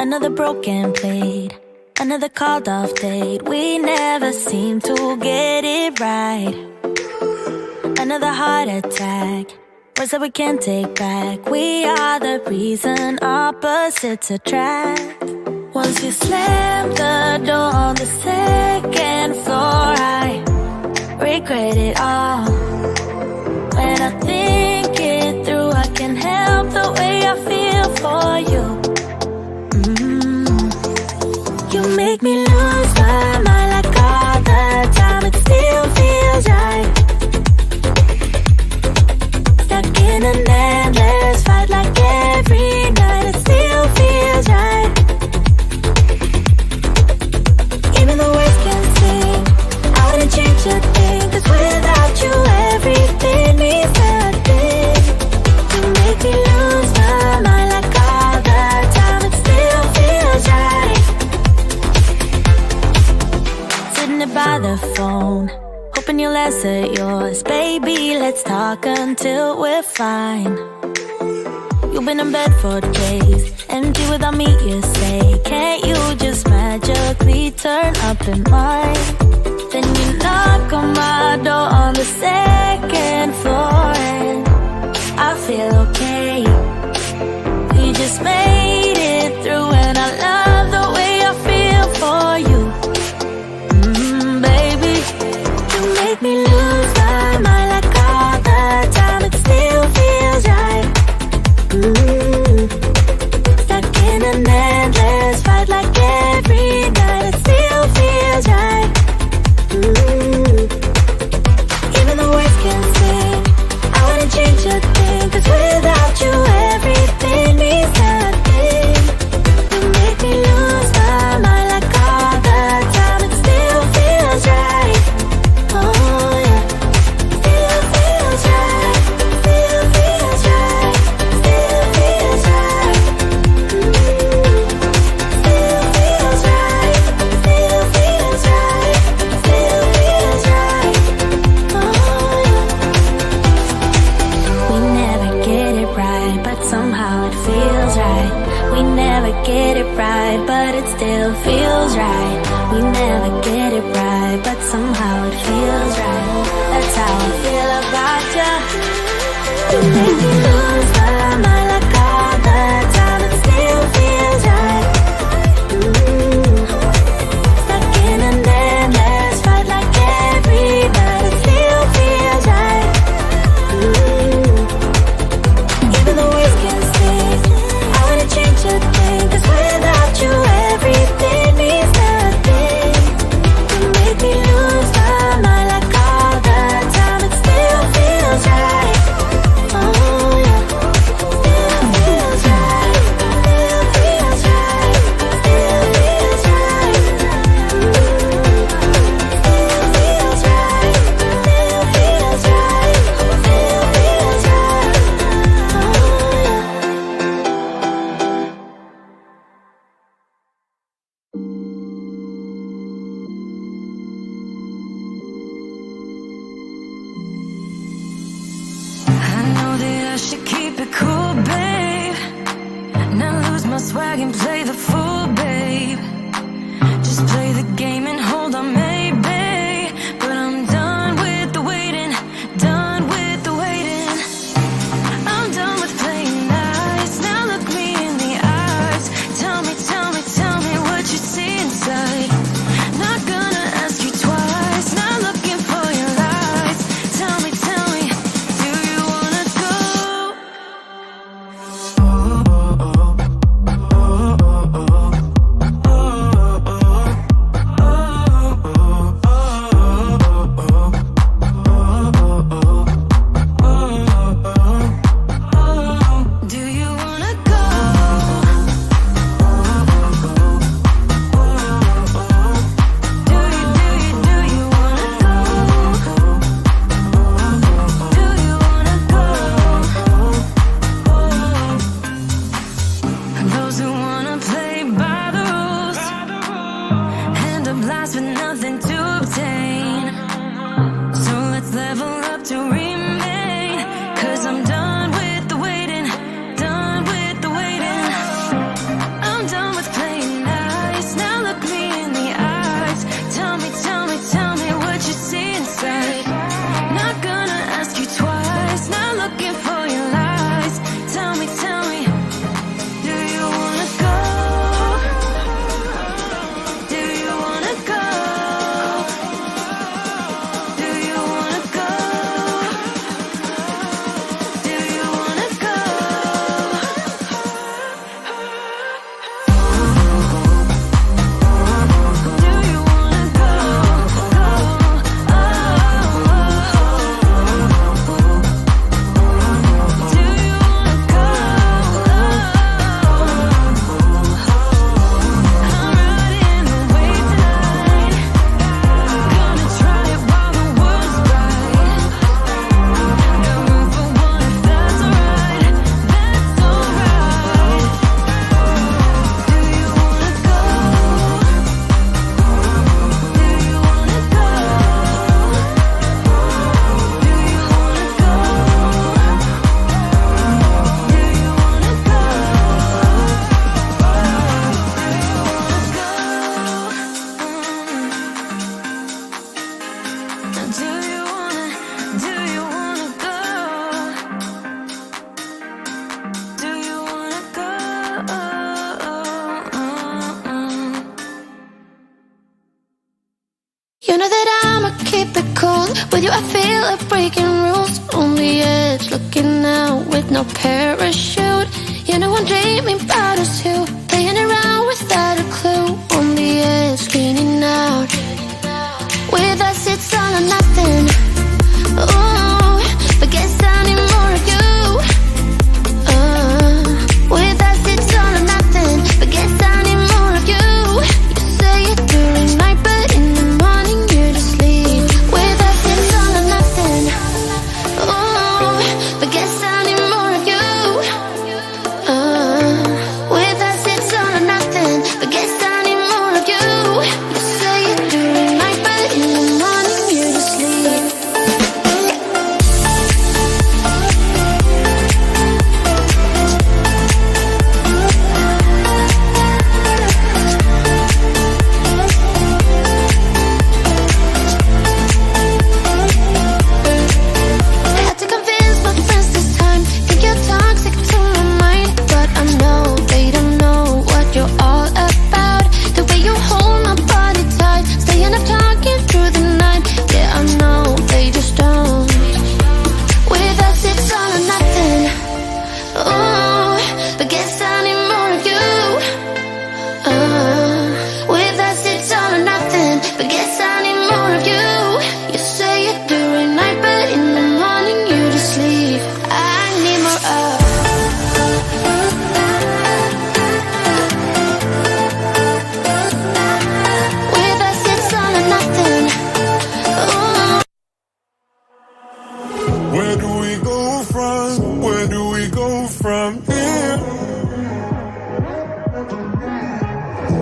Another broken plate, another called off date. We never seem to get it right. Another heart attack, words that we can't take back. We are the reason opposites attract. Once you slam the door on the second floor, I regret it all. When I think it through, I can't help the way I feel for you. You make me lose my mind like all the time. It still feels right. Stuck in an endless fight like every night. It still feels right. Even the words can sing, I wouldn't change a thing. 'Cause without you everything means nothing. You make me lose my mind like all the time. It still feels right. By the phone, hoping you'll answer yours. Baby, let's talk until we're fine. You've been in bed for days, empty without me, you say. Can't you just magically turn up in mine? Then you knock on my door on the second floor, and I feel okay. We just made it through, and I love the way I feel for you. Make me lose my mind like all the time. It still feels right. Stuck in an endless fight like every night. It still feels right. Even the words can sing, I wouldn't change a thing. 'Cause without you everything means nothing. You make me lose my mind like all the time. It still feels right. Oh yeah, still feels right. Still feels right. Still feels right. Still feels right. Still feels right. Still feels right. Oh yeah. We never get it right, but somehow it feels right. We never get it right, but it still feels right. We never get it right, but somehow it feels right. That's how I feel about you. You make me lose my mind like all the time. It still feels right. Stuck in an endless fight like every night. It still feels right. Even the words can sing, I wouldn't change a thing. 'Cause without you everything means nothing. You make me lose my mind like all the time. It still feels right. Oh yeah, still feels right. Still feels right. Still feels right. Still feels right. Still feels right. Still feels right. Oh yeah. I know that I should keep it cool, babe. Not lose my swag and play the fool, babe. Just play the game and hold on, maybe. But I'm done with the waiting, done with the waiting. I'm done with playing nice. Now look me in the eyes. Tell me, tell me, tell me what you see inside. Not gonna ask you twice. Not looking for your lies. Tell me, do you wanna go? I'ma keep it cool. With you I feel like breaking rules. On the edge, looking out with no parachute. You know I'm dreaming about us two, playing around without a clue. On the edge, leaning out. With us it's all or nothing. Ooh, but guess I need more of you. With us it's all or nothing, but guess I need more of you. You say it during night, but in the morning you're just sleep. With us it's all or nothing. Ooh, but guess I need more of you. With us it's all or nothing, but guess I need more of you. You say it during night, but in the morning you're just sleep. Had to convince my friends this time. Think you're toxic to my mind, but I know they don't know what you're all about. The way you hold my body tight, staying up talking through the night. Yeah, I know they just don't. With us it's all or nothing. Ooh, but guess I need more of you. With us it's all or nothing, but guess I need more of you. You say it during night, but in the morning you just sleep. I need more of. With us it's all or nothing. Ooh. Where do we go from? Where do we go from here?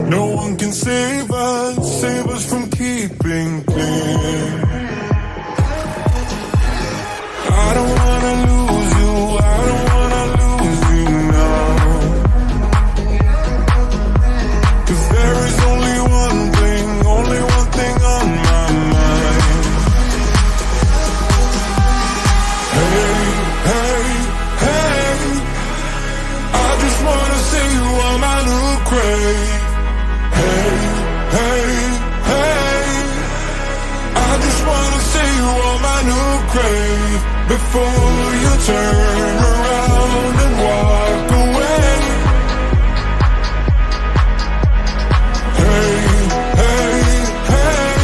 No one can save us from keeping clear. I don't wanna lose you, I don't wanna lose you now. 'Cause there is only one thing on my mind. Hey, hey, hey, I just wanna see you on my new grave. Hey, hey, hey, I just wanna see you on my new grave. Before you turn around and walk away. Hey, hey, hey,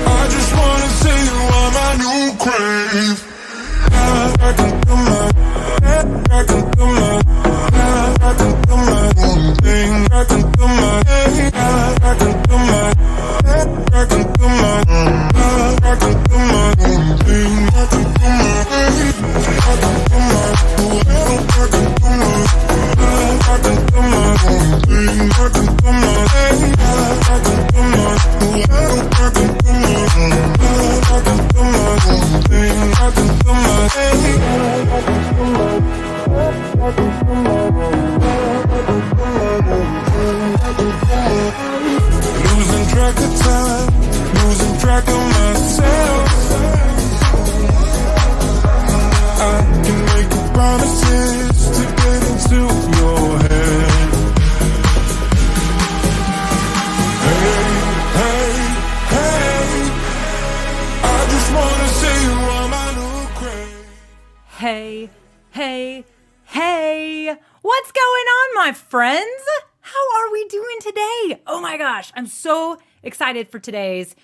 I just wanna see you on my new grave. I can do my own thing. I can do my own thing. Losing track of time, losing track of myself. I can make promises to get into your head. Hey, hey, hey, I just wanna see you on my new grave. Hey, hey, hey, what's going on, my friends? How are we doing today? Oh my gosh, I'm so excited for today's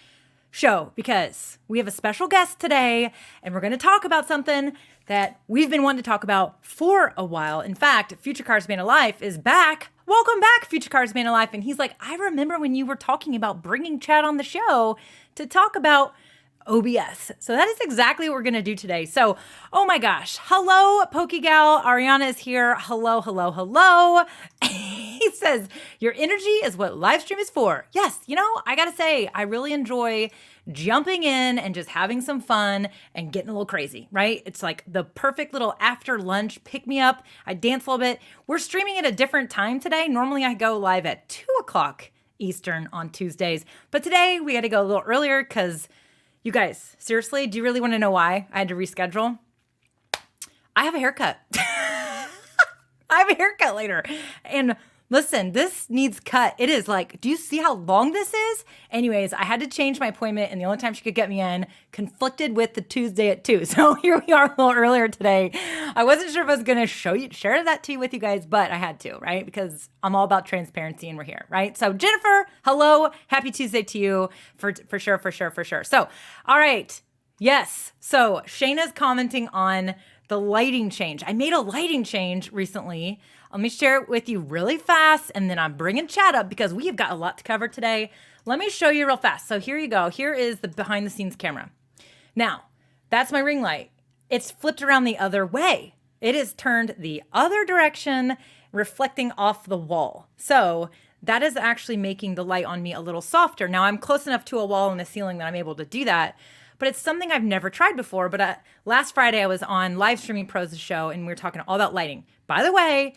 show because we have a special guest today and we're going to talk about something that we've been wanting to talk about for a while. In fact, Future Cars Man of Life is back. Welcome back, Future Cars Man of Life. And he's like, I remember when you were talking about bringing Chad on the show to talk about OBS. So that is exactly what we're going to do today. So, oh my gosh. Hello, Pokegal. Ariana is here. Hello, hello, hello. He says, your energy is what live stream is for. Yes, you know, I got to say, I really enjoy jumping in and just having some fun and getting a little crazy, right? It's like the perfect little after lunch pick me up. I dance a little bit. We're streaming at a different time today. Normally I go live at 2 o'clock Eastern on Tuesdays, but today we had to go a little earlier because you guys, seriously, do you really want to know why I had to reschedule? I have a haircut. I have a haircut later. And Listen, this needs cut. It is like, do you see how long this is? Anyways, I had to change my appointment, and the only time she could get me in conflicted with the Tuesday at 2. So here we are a little earlier today. I wasn't sure if I was going to share that to you with you guys, but I had to, right? Because I'm all about transparency and we're here, right? So Jennifer, hello. Happy Tuesday to you for sure. So, all right. Yes. So Shayna's commenting on the lighting change. I made a lighting change recently. Let me share it with you really fast, and then I'm bringing Chad up because we have got a lot to cover today. Let me show you real fast. So here you go. Here is the behind the scenes camera. Now, that's my ring light. It's flipped around the other way. It is turned the other direction, reflecting off the wall. So that is actually making the light on me a little softer. Now, I'm close enough to a wall in the ceiling that I'm able to do that. But it's something I've never tried before. But last Friday, I was on Live Streaming Pros, the show, and we were talking all about lighting. By the way,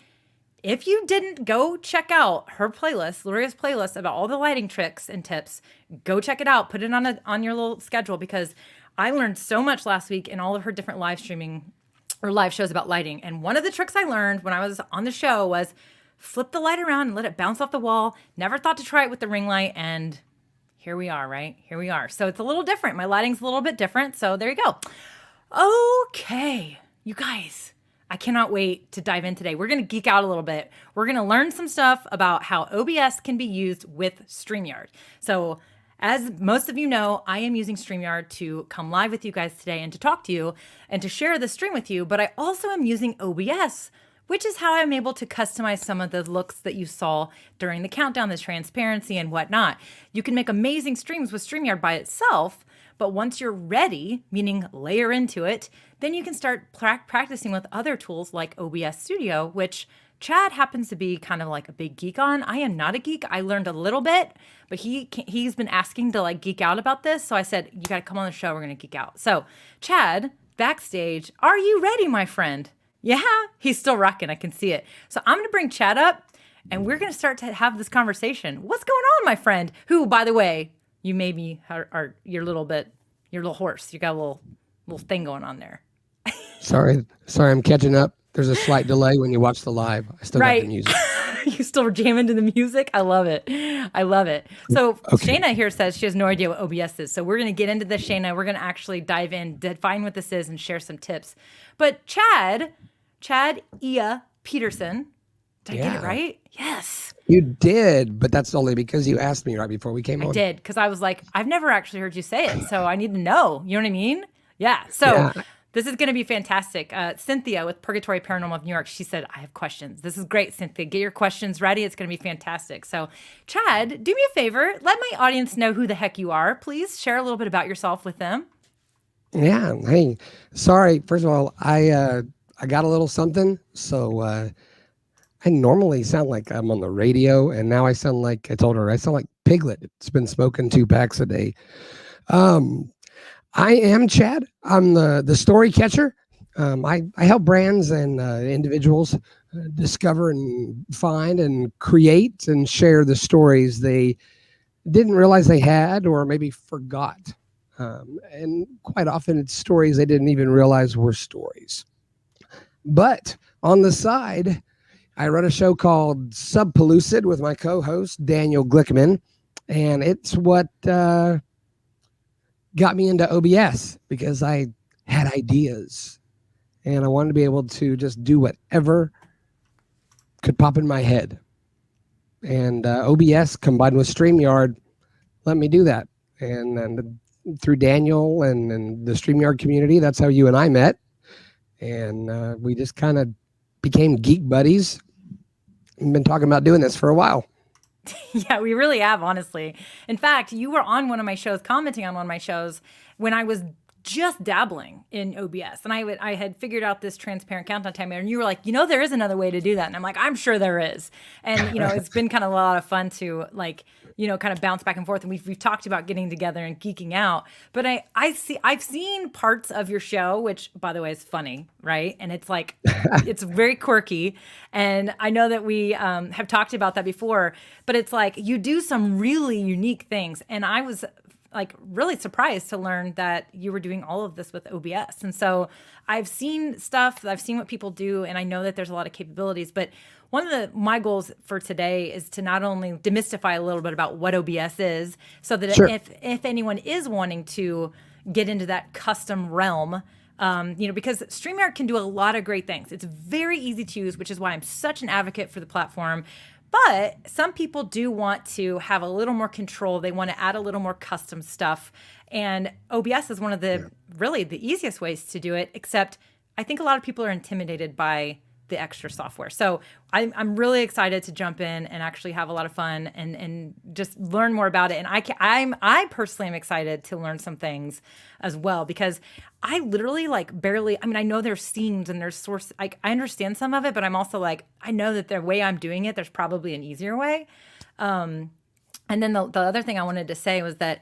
if you didn't go check out her playlist, Loria's playlist about all the lighting tricks and tips, go check it out. Put it on your little schedule because I learned so much last week in all of her different live streaming or live shows about lighting. And one of the tricks I learned when I was on the show was flip the light around and let it bounce off the wall. Never thought to try it with the ring light, and here we are, right? Here we are. So it's a little different. My lighting's a little bit different. So there you go. Okay, you guys, I cannot wait to dive in today. We're going to geek out a little bit. We're going to learn some stuff about how OBS can be used with StreamYard. So as most of you know, I am using StreamYard to come live with you guys today and to talk to you and to share the stream with you. But I also am using OBS, which is how I'm able to customize some of the looks that you saw during the countdown, the transparency and whatnot. You can make amazing streams with StreamYard by itself, but once you're ready, meaning layer into it, then you can start practicing with other tools like OBS Studio, which Chad happens to be kind of like a big geek on. I am not a geek. I learned a little bit, but he's been asking to like geek out about this. So I said, you got to come on the show. We're going to geek out. So Chad, backstage, are you ready, my friend? Yeah, he's still rocking. I can see it. So I'm going to bring Chad up, and we're going to start to have this conversation. What's going on, my friend? Who, by the way, you maybe are your little horse. You got a little thing going on there. Sorry, I'm catching up. There's a slight delay when you watch the live. I still got the music. You still jam into the music? I love it. So okay. Shayna here says she has no idea what OBS is. So we're going to get into this, Shayna. We're going to actually dive in, define what this is, and share some tips. But Chad Illa-Petersen, did I get it right? Yes. You did, but that's only because you asked me right before we came on. I did, because I was like, I've never actually heard you say it, so I need to know. You know what I mean? Yeah. So this is going to be fantastic. Cynthia with Purgatory Paranormal of New York, she said, I have questions. This is great, Cynthia. Get your questions ready. It's going to be fantastic. So, Chad, do me a favor. Let my audience know who the heck you are. Please share a little bit about yourself with them. Yeah. Hey, sorry. First of all, I got a little something. So I normally sound like I'm on the radio, and now I sound like, I told her, I sound like Piglet. It's been smoking 2 packs a day. I am Chad. I'm the story catcher. I help brands and individuals discover and find and create and share the stories they didn't realize they had or maybe forgot. And quite often it's stories they didn't even realize were stories. But on the side, I run a show called Subpellucid with my co-host, Daniel Glickman. And it's what got me into OBS because I had ideas and I wanted to be able to just do whatever could pop in my head. And OBS combined with StreamYard let me do that. And through Daniel and the StreamYard community, that's how you and I met. And we just kind of became geek buddies. We've been talking about doing this for a while. Yeah, we really have, honestly. In fact, you were on one of my shows, commenting on one of my shows when I was just dabbling in OBS. And I had figured out this transparent countdown timer, and you were like, there is another way to do that. And I'm like, I'm sure there is. And, it's been kind of a lot of fun to kind of bounce back and forth. And we've talked about getting together and geeking out. But I've seen parts of your show, which, by the way, is funny, right? And it's like, it's very quirky. And I know that we have talked about that before, but it's like you do some really unique things. And I was like really surprised to learn that you were doing all of this with OBS. And so I've seen stuff, I've seen what people do, and I know that there's a lot of capabilities. But one of my goals for today is to not only demystify a little bit about what OBS is, so that Sure. if anyone is wanting to get into that custom realm, because StreamYard can do a lot of great things. It's very easy to use, which is why I'm such an advocate for the platform. But some people do want to have a little more control. They want to add a little more custom stuff. And OBS is one of the really the easiest ways to do it, except I think a lot of people are intimidated by the extra software. So I'm really excited to jump in and actually have a lot of fun and just learn more about it. And I personally am excited to learn some things as well, because I literally barely, I know there's scenes and there's source, I understand some of it, but I'm also like, I know that the way I'm doing it, there's probably an easier way. And then the other thing I wanted to say was that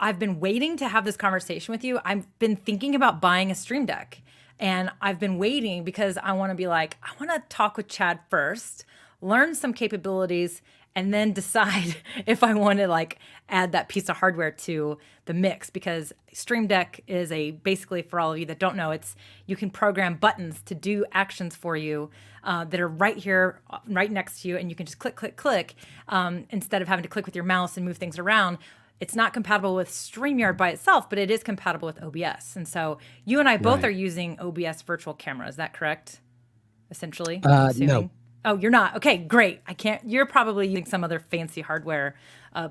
I've been waiting to have this conversation with you. I've been thinking about buying a Stream Deck. And I've been waiting because I want to talk with Chad first, learn some capabilities, and then decide if I want to add that piece of hardware to the mix. Because Stream Deck is basically, for all of you that don't know, you can program buttons to do actions for you that are right here, right next to you, and you can just click, click, click instead of having to click with your mouse and move things around. It's not compatible with StreamYard by itself, but it is compatible with OBS. And so you and I both are using OBS virtual camera. Is that correct? Essentially? No. Oh, you're not? Okay, great. You're probably using some other fancy hardware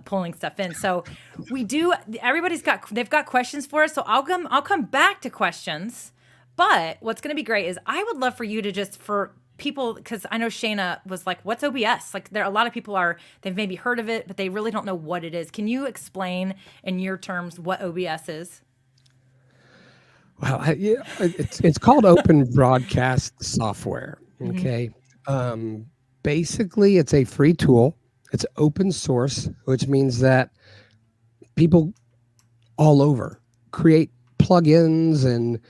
pulling stuff in. So they've got questions for us. So I'll come back to questions. But what's going to be great is I would love for you to just, for people, because I know Shayna was like, what's OBS? A lot of people they've maybe heard of it, but they really don't know what it is. Can you explain in your terms what OBS is? Well, it's called Open Broadcast Software. Okay. Basically, it's a free tool. It's open source, which means that people all over create plugins, and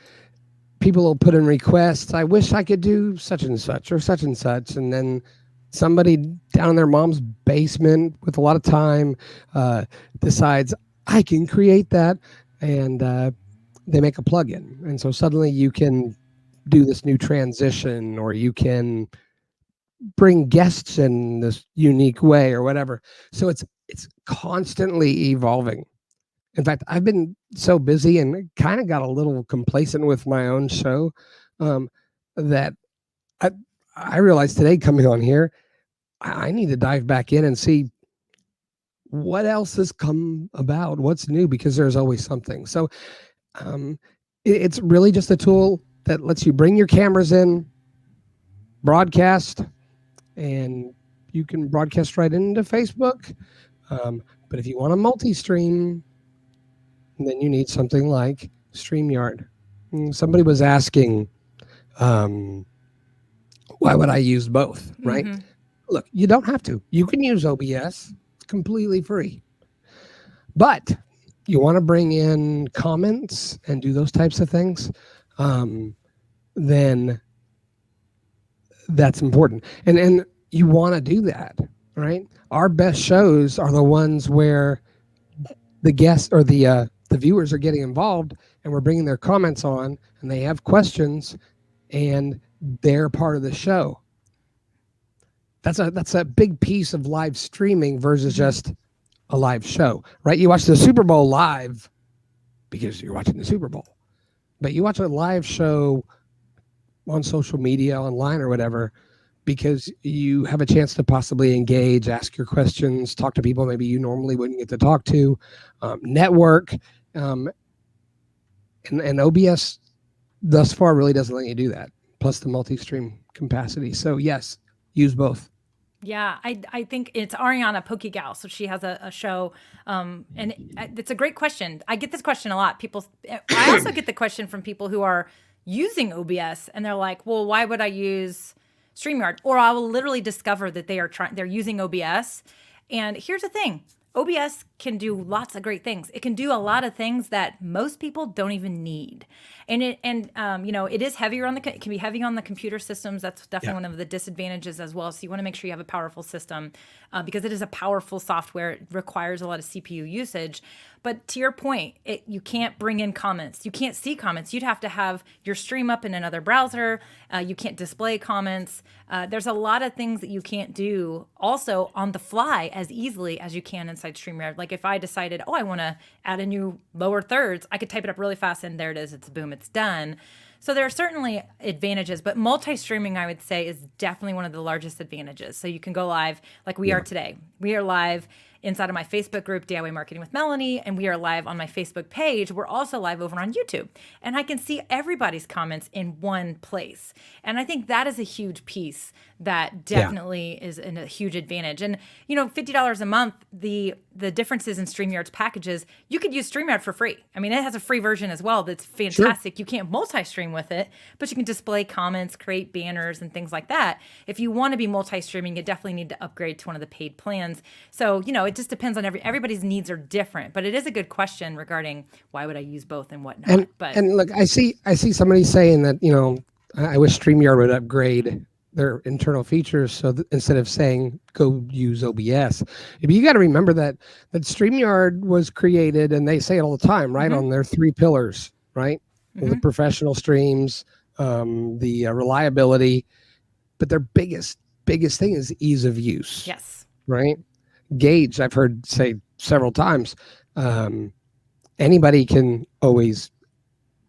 people will put in requests. I wish I could do such and such or such and such. And then somebody down in their mom's basement with a lot of time decides I can create that. And they make a plugin. And so suddenly you can do this new transition, or you can bring guests in this unique way or whatever. So it's constantly evolving. In fact, I've been so busy and kind of got a little complacent with my own show that I realized today, coming on here, I need to dive back in and see what else has come about, what's new, because there's always something. So it's really just a tool that lets you bring your cameras in, broadcast, and you can broadcast right into Facebook. But if you want to multi-stream, then you need something like StreamYard. Somebody was asking, why would I use both, right? Mm-hmm. Look, you don't have to. You can use OBS. It's completely free. But you want to bring in comments and do those types of things, then that's important. And you want to do that, right? Our best shows are the ones where the guests or the viewers are getting involved, and we're bringing their comments on, and they have questions, and they're part of the show. That's a big piece of live streaming versus just a live show, right? You watch the Super Bowl live because you're watching the Super Bowl, but you watch a live show on social media, online, or whatever, because you have a chance to possibly engage, ask your questions, talk to people maybe you normally wouldn't get to talk to, network, and OBS thus far really doesn't let you do that, plus the multi-stream capacity. So yes, use both. Yeah, I think it's Ariana Pokegal. So she has a show, and it's a great question. I get this question a lot. I also get the question from people who are using OBS, and they're like, well, why would I use StreamYard? Or I will literally discover that they're using OBS. And here's the thing. OBS can do lots of great things. It can do a lot of things that most people don't even need. And it is heavier on it can be heavy on the computer systems. That's definitely one of the disadvantages as well. So you want to make sure you have a powerful system because it is a powerful software. It requires a lot of CPU usage. But to your point, you can't bring in comments. You can't see comments. You'd have to have your stream up in another browser. You can't display comments. There's a lot of things that you can't do also on the fly as easily as you can inside StreamYard. Like if I decided, I want to add a new lower thirds, I could type it up really fast and there it is. It's boom, it's done. So there are certainly advantages, but multi-streaming, I would say, is definitely one of the largest advantages. So you can go live like we are today. We are live inside of my Facebook group, DIY Marketing with Melanie, and we are live on my Facebook page. We're also live over on YouTube. And I can see everybody's comments in one place. And I think that is a huge piece that definitely is a huge advantage. And, $50 a month, the differences in StreamYard's packages, you could use StreamYard for free. I mean, it has a free version as well that's fantastic. Sure. You can't multi-stream with it, but you can display comments, create banners, and things like that. If you want to be multi-streaming, you definitely need to upgrade to one of the paid plans. So, it just depends on everybody's needs are different. But it is a good question regarding why would I use both and whatnot. And look, I see somebody saying that, I wish StreamYard would upgrade their internal features. So instead of saying go use OBS, you got to remember that StreamYard was created, and they say it all the time, right? On their 3 pillars, right? The professional streams, the reliability, but their biggest thing is ease of use. Yes. Right. Gauge, I've heard say several times, anybody can always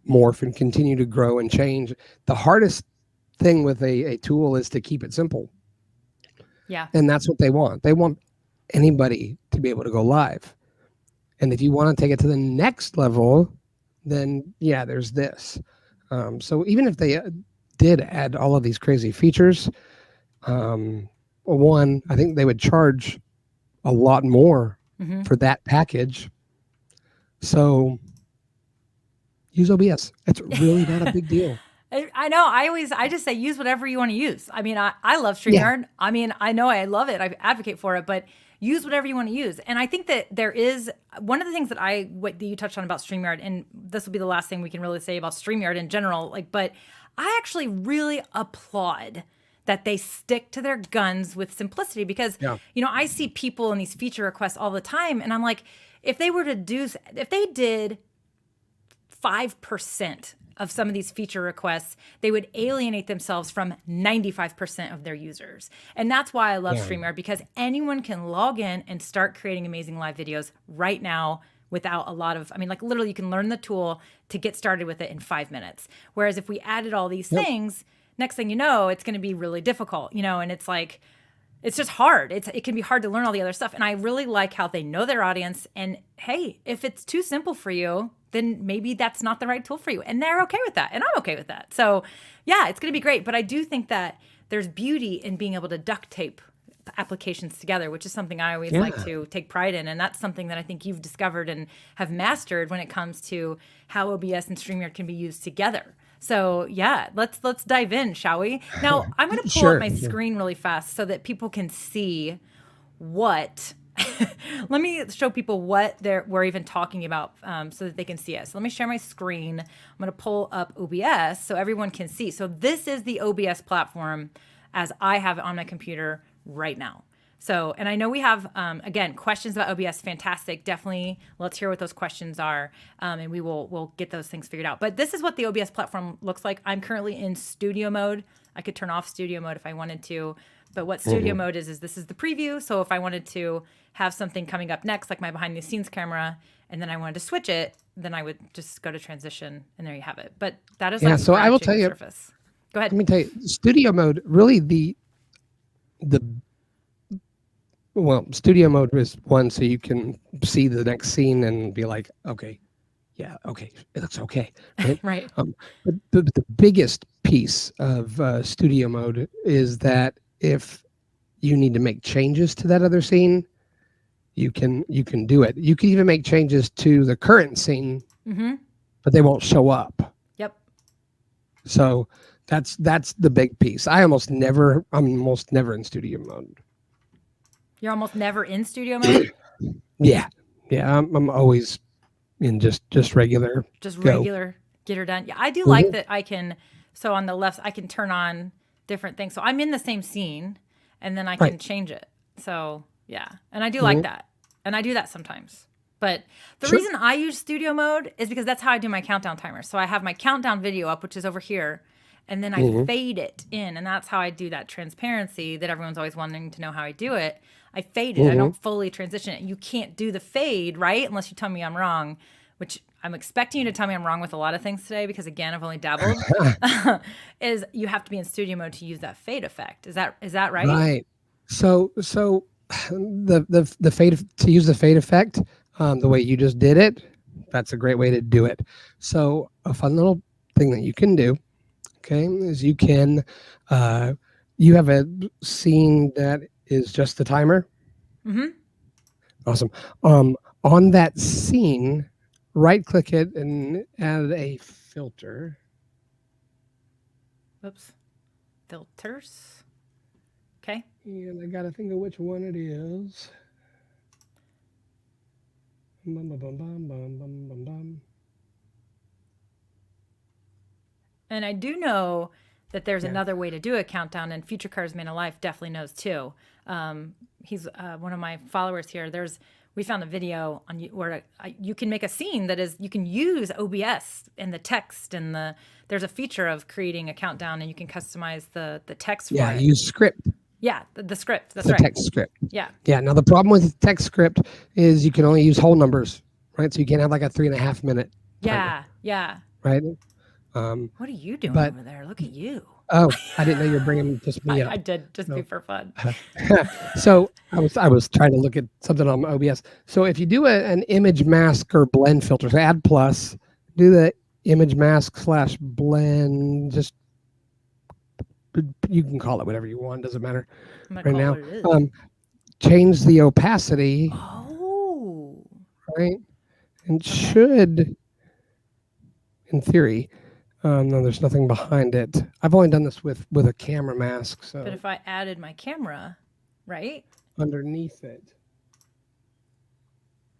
morph and continue to grow and change. The hardest thing with a tool is to keep it simple. Yeah. And that's what they want. They want anybody to be able to go live. And if you want to take it to the next level, then there's this. So even if they did add all of these crazy features, one, I think they would charge a lot more for that package. So use OBS. It's really not a big deal. I know. I just say use whatever you want to use. I mean, I love StreamYard. Yeah. I mean, I know I love it. I advocate for it, but use whatever you want to use. And I think that there is one of the things that what you touched on about StreamYard, and this will be the last thing we can really say about StreamYard in general. But I actually really applaud that they stick to their guns with simplicity because, I see people in these feature requests all the time. And I'm like, if they did 5% of some of these feature requests, they would alienate themselves from 95% of their users. And that's why I love StreamYard, because anyone can log in and start creating amazing live videos right now without a lot of, literally you can learn the tool to get started with it in 5 minutes. Whereas if we added all these things, next thing you know, it's going to be really difficult, and it's like, it's just hard. It can be hard to learn all the other stuff. And I really like how they know their audience. And hey, if it's too simple for you, then maybe that's not the right tool for you. And they're okay with that. And I'm okay with that. So it's going to be great. But I do think that there's beauty in being able to duct tape applications together, which is something I always like to take pride in. And that's something that I think you've discovered and have mastered when it comes to how OBS and StreamYard can be used together. So let's dive in, shall we? Now I'm going to pull up my screen really fast so that people can see what. Let me show people what we're even talking about so that they can see us. So let me share my screen. I'm going to pull up OBS so everyone can see. So this is the OBS platform as I have it on my computer right now. So, and I know we have, again, questions about OBS. Fantastic. Definitely let's hear what those questions are. And we'll get those things figured out. But this is what the OBS platform looks like. I'm currently in studio mode. I could turn off studio mode if I wanted to. But what studio mode is this is the preview. So if I wanted to have something coming up next, like my behind the scenes camera, and then I wanted to switch it, then I would just go to transition and there you have it. But that is so I will tell you, surface. Go ahead. Let me tell you, studio mode, really studio mode is one so you can see the next scene and be like, okay, it looks okay, right? Right. But the biggest piece of studio mode is that if you need to make changes to that other scene, you can do it. You can even make changes to the current scene, but they won't show up. Yep. So that's the big piece. I'm almost never in studio mode. You're almost never in studio mode? Yeah. Yeah. I'm always in just regular Just go. regular, get her done. Yeah, I do Mhm. like that I can, so on the left, I can turn on different things. So I'm in the same scene and then I can Right. change it. So yeah, and I do like Mhm. that. And I do that sometimes. But the Sure. reason I use studio mode is because that's how I do my countdown timer. So I have my countdown video up, which is over here, and then I Mhm. fade it in. And that's how I do that transparency that everyone's always wanting to know how I do it. I fade it. I Mhm. don't fully transition it. You can't do the fade, right? Unless you tell me I'm wrong, which I'm expecting you to tell me I'm wrong with a lot of things today because again, I've only dabbled. Is you have to be in studio mode to use that fade effect. Is that right? Right. So the fade to use the fade effect, the way you just did it, that's a great way to do it. So a fun little thing that you can do, okay, is you can you have a scene that is just the timer. Mm-hmm. Awesome. On that scene, right click it and add a filter. Whoops. Filters. Okay. And I gotta think of which one it is. Bum, bum, bum, bum, bum, bum, bum, bum. And I do know that there's another way to do a countdown, and Future Cars Man of Life definitely knows too. He's one of my followers here. We found a video on where you can make a scene that is you can use OBS and the text and there's a feature of creating a countdown and you can customize the text for Yeah, it. use script, Yeah, the script. That's the right. text script. Yeah. Yeah. Now the problem with text script is you can only use whole numbers, right? So you can't have like a 3.5 minute timer, Yeah. Yeah. right? What are you doing But over there? Look at you. oh, I didn't know you were bringing just me I up. did just be for fun. So I was trying to look at something on OBS. So if you do an image mask or blend filter, so add plus, do the image mask / blend. Just you can call it whatever you want. Doesn't matter I'm gonna right call now. it what it is. Change the opacity, Oh. right? And should, in theory, no, there's nothing behind it. I've only done this with a camera mask, so But if I added my camera, right? underneath it.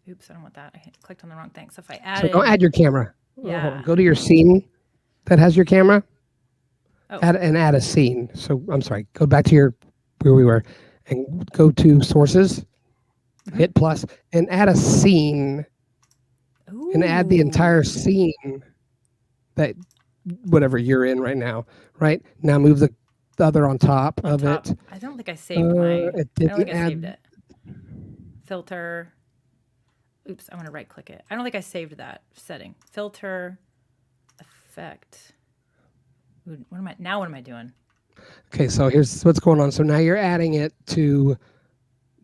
Oops, I don't want that. I clicked on the wrong thing. So if I So added, don't add your camera. Hold Yeah. on. Go to your scene that has your camera. Oh. Add a scene. So I'm sorry. Go back to where we were, and go to sources. Mm-hmm. Hit plus and add a scene, and add the entire scene that whatever you're in right now. Right now, move the other on top of top. it. I don't think I saved my. It I don't didn't think I add. saved it. Filter. Oops, I want to right click it. I don't think I saved that setting. Filter, effect. Ooh, what am I doing? Okay, so here's what's going on. So now you're adding it to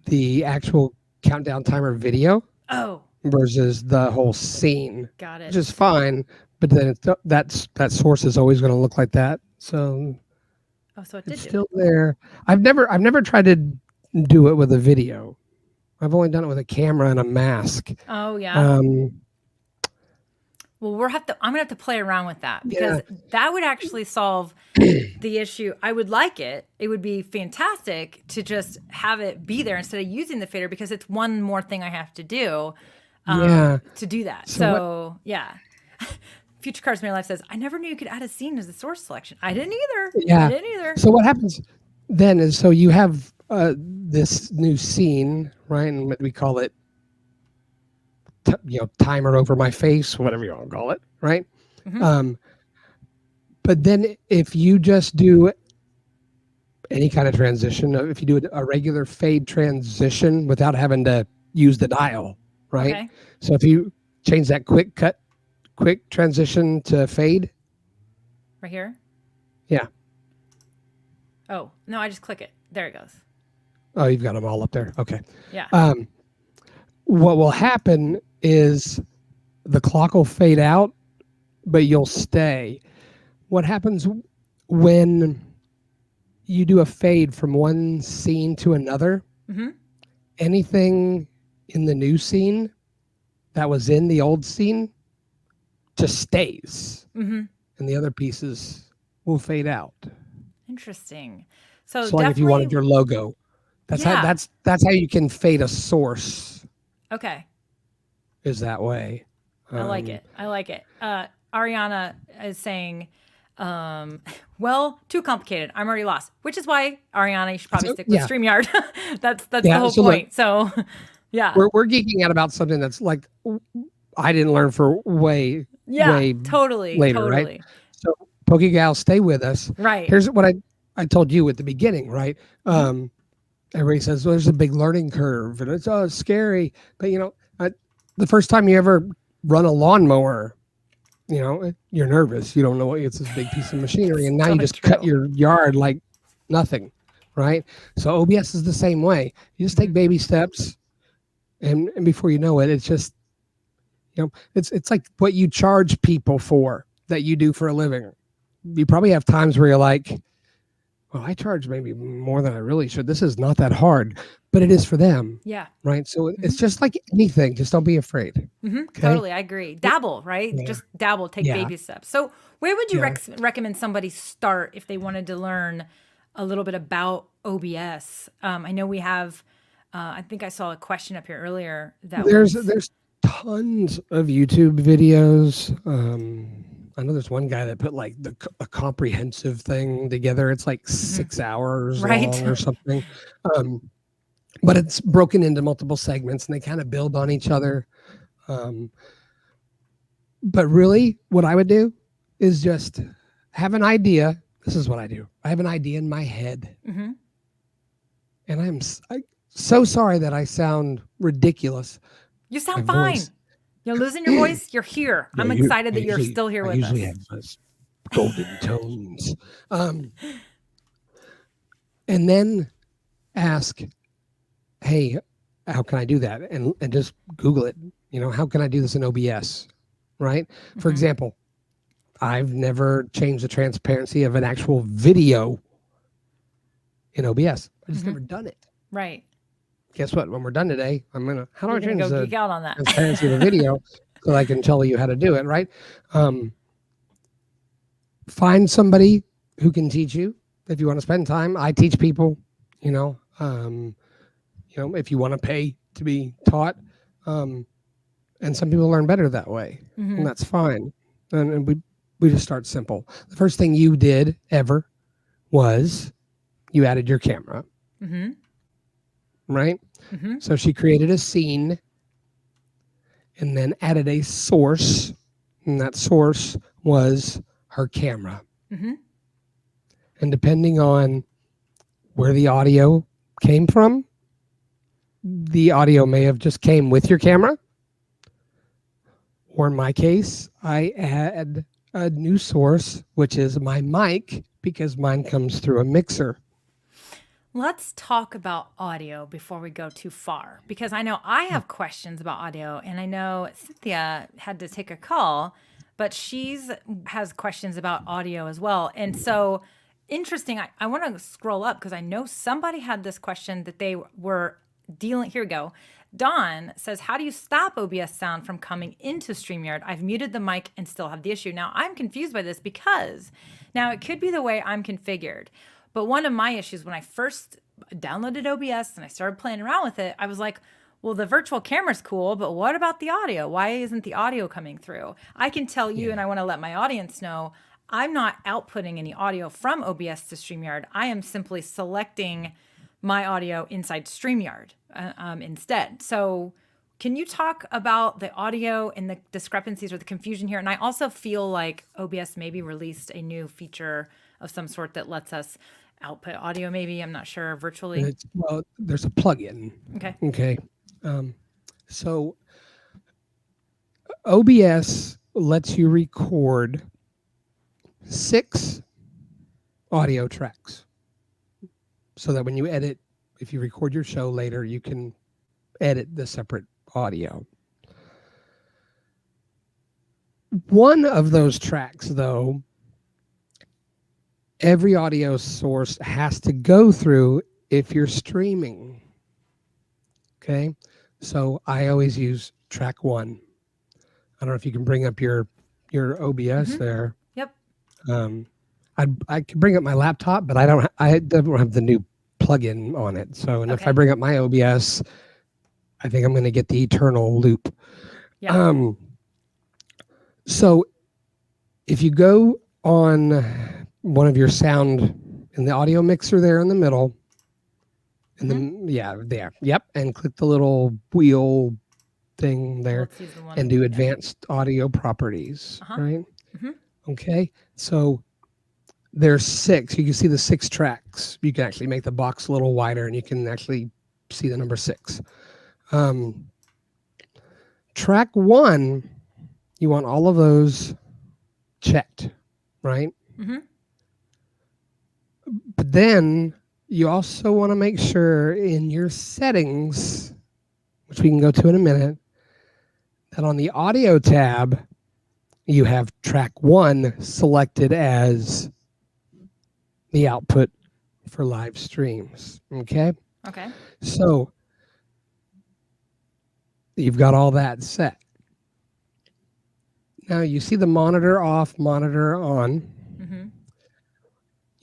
the actual countdown timer video Oh, versus the whole scene, got it. which is fine. But then that source is always going to look like that. So Oh, so it did it's do still there. I've never tried to do it with a video. I've only done it with a camera and a mask. Oh yeah. Well, I'm gonna have to play around with that because that would actually solve the issue. I would like it. It would be fantastic to just have it be there instead of using the fader because it's one more thing I have to do to do that. So yeah. Future Cars My Life says, I never knew you could add a scene as a source selection. I didn't either. Yeah. I didn't either. So what happens then is, so you have this new scene, right? And we call it, timer over my face, whatever you want to call it, right? Mm-hmm. But then if you just do any kind of transition, if you do a regular fade transition without having to use the dial, right? Okay. So if you change that quick transition to fade. Right here? Yeah. Oh, no, I just click it. There it goes. Oh, you've got them all up there. Okay. Yeah. What will happen is the clock will fade out, but you'll stay. What happens when you do a fade from one scene to another? Mm-hmm. Anything in the new scene that was in the old scene just stays, Mm-hmm. and the other pieces will fade out. Interesting. So like if you wanted definitely, your logo, that's Yeah. how you can fade a source. Okay. is that way. I like it. I like it. Ariana is saying, well, too complicated. I'm already lost, which is why, Ariana, you should probably stick with Yeah. StreamYard. that's the Yeah, whole so look, point. So, yeah. We're geeking out about something that's like I didn't learn for way totally. later, totally. right? So PokeGal, stay with us. Right. Here's what I told you at the beginning, right? Everybody says, well, there's a big learning curve and it's scary. But, you know, the first time you ever run a lawnmower, you know, you're nervous. You don't know it's this big piece of machinery. And now you just cut your yard like nothing, right? So OBS is the same way. You just take baby steps. And before you know it, it's just, you know, it's like what you charge people for that you do for a living. You probably have times where you're like, well, I charge maybe more than I really should. This is not that hard, but it is for them. Yeah. Right. So it's just like anything. Just don't be afraid. Okay? Totally. I agree. Dabble, right? Yeah. Just dabble, take Yeah. baby steps. So where would you Yeah. recommend somebody start if they wanted to learn a little bit about OBS? I know we have, I think I saw a question up here earlier. There's tons of YouTube videos. I know there's one guy that put like a comprehensive thing together. It's like 6 hours long or something. But it's broken into multiple segments and they kind of build on each other. But really what I would do is just have an idea. This is what I do. I have an idea in my head. And I'm so sorry that I sound ridiculous. You sound My fine. voice. You're losing your voice. You're here. I'm excited that you're still here with us. I usually have those golden tones. And then ask, hey, how can I do that? And just Google it. You know, how can I do this in OBS? Right? For example, I've never changed the transparency of an actual video in OBS. I've just never done it. Right. Guess what? When we're done today, how do I change go the geek out on that. transparency of the video so I can tell you how to do it, right? Find somebody who can teach you if you want to spend time. I teach people, you know, if you want to pay to be taught. And some people learn better that way, and that's fine. And we just start simple. The first thing you did ever was you added your camera. Right? So she created a scene and then added a source, and that source was her camera. And depending on where the audio came from, the audio may have just came with your camera, or in my case, I add a new source, which is my mic, because mine comes through a mixer. Let's talk about audio before we go too far, because I know I have questions about audio, and I know Cynthia had to take a call, but has questions about audio as well. And so interesting. I want to scroll up because I know somebody had this question that they were dealing. Here we go. Dawn says, how do you stop OBS sound from coming into StreamYard? I've muted the mic and still have the issue. Now, I'm confused by this because now it could be the way I'm configured. But one of my issues when I first downloaded OBS and I started playing around with it, I was like, well, the virtual camera's cool, but what about the audio? Why isn't the audio coming through? I can tell you, and I want to let my audience know, I'm not outputting any audio from OBS to StreamYard. I am simply selecting my audio inside StreamYard instead. So can you talk about the audio and the discrepancies or the confusion here? And I also feel like OBS maybe released a new feature of some sort that lets us output audio, maybe, I'm not sure, virtually. Well, there's a plugin. Okay. So OBS lets you record 6 audio tracks so that when you edit, if you record your show later, you can edit the separate audio. One of those tracks, though, every audio source has to go through if you're streaming. Okay, so I always use track 1. I don't know if you can bring up your OBS there. Yep. I can bring up my laptop, but I don't have the new plugin on it. So, and if I bring up my OBS, I think I'm going to get the eternal loop. Yeah. So if you go on one of your sound in the audio mixer there in the middle, and then there, yep, and click the little wheel thing there, Let's use the one. and do advanced audio properties, right? Okay, so there's 6. You can see the 6 tracks. You can actually make the box a little wider, and you can actually see the number 6. Track 1, you want all of those checked, right? But then you also want to make sure in your settings, which we can go to in a minute, that on the audio tab, you have track 1 selected as the output for live streams. Okay? Okay. So you've got all that set. Now you see the monitor off, monitor on.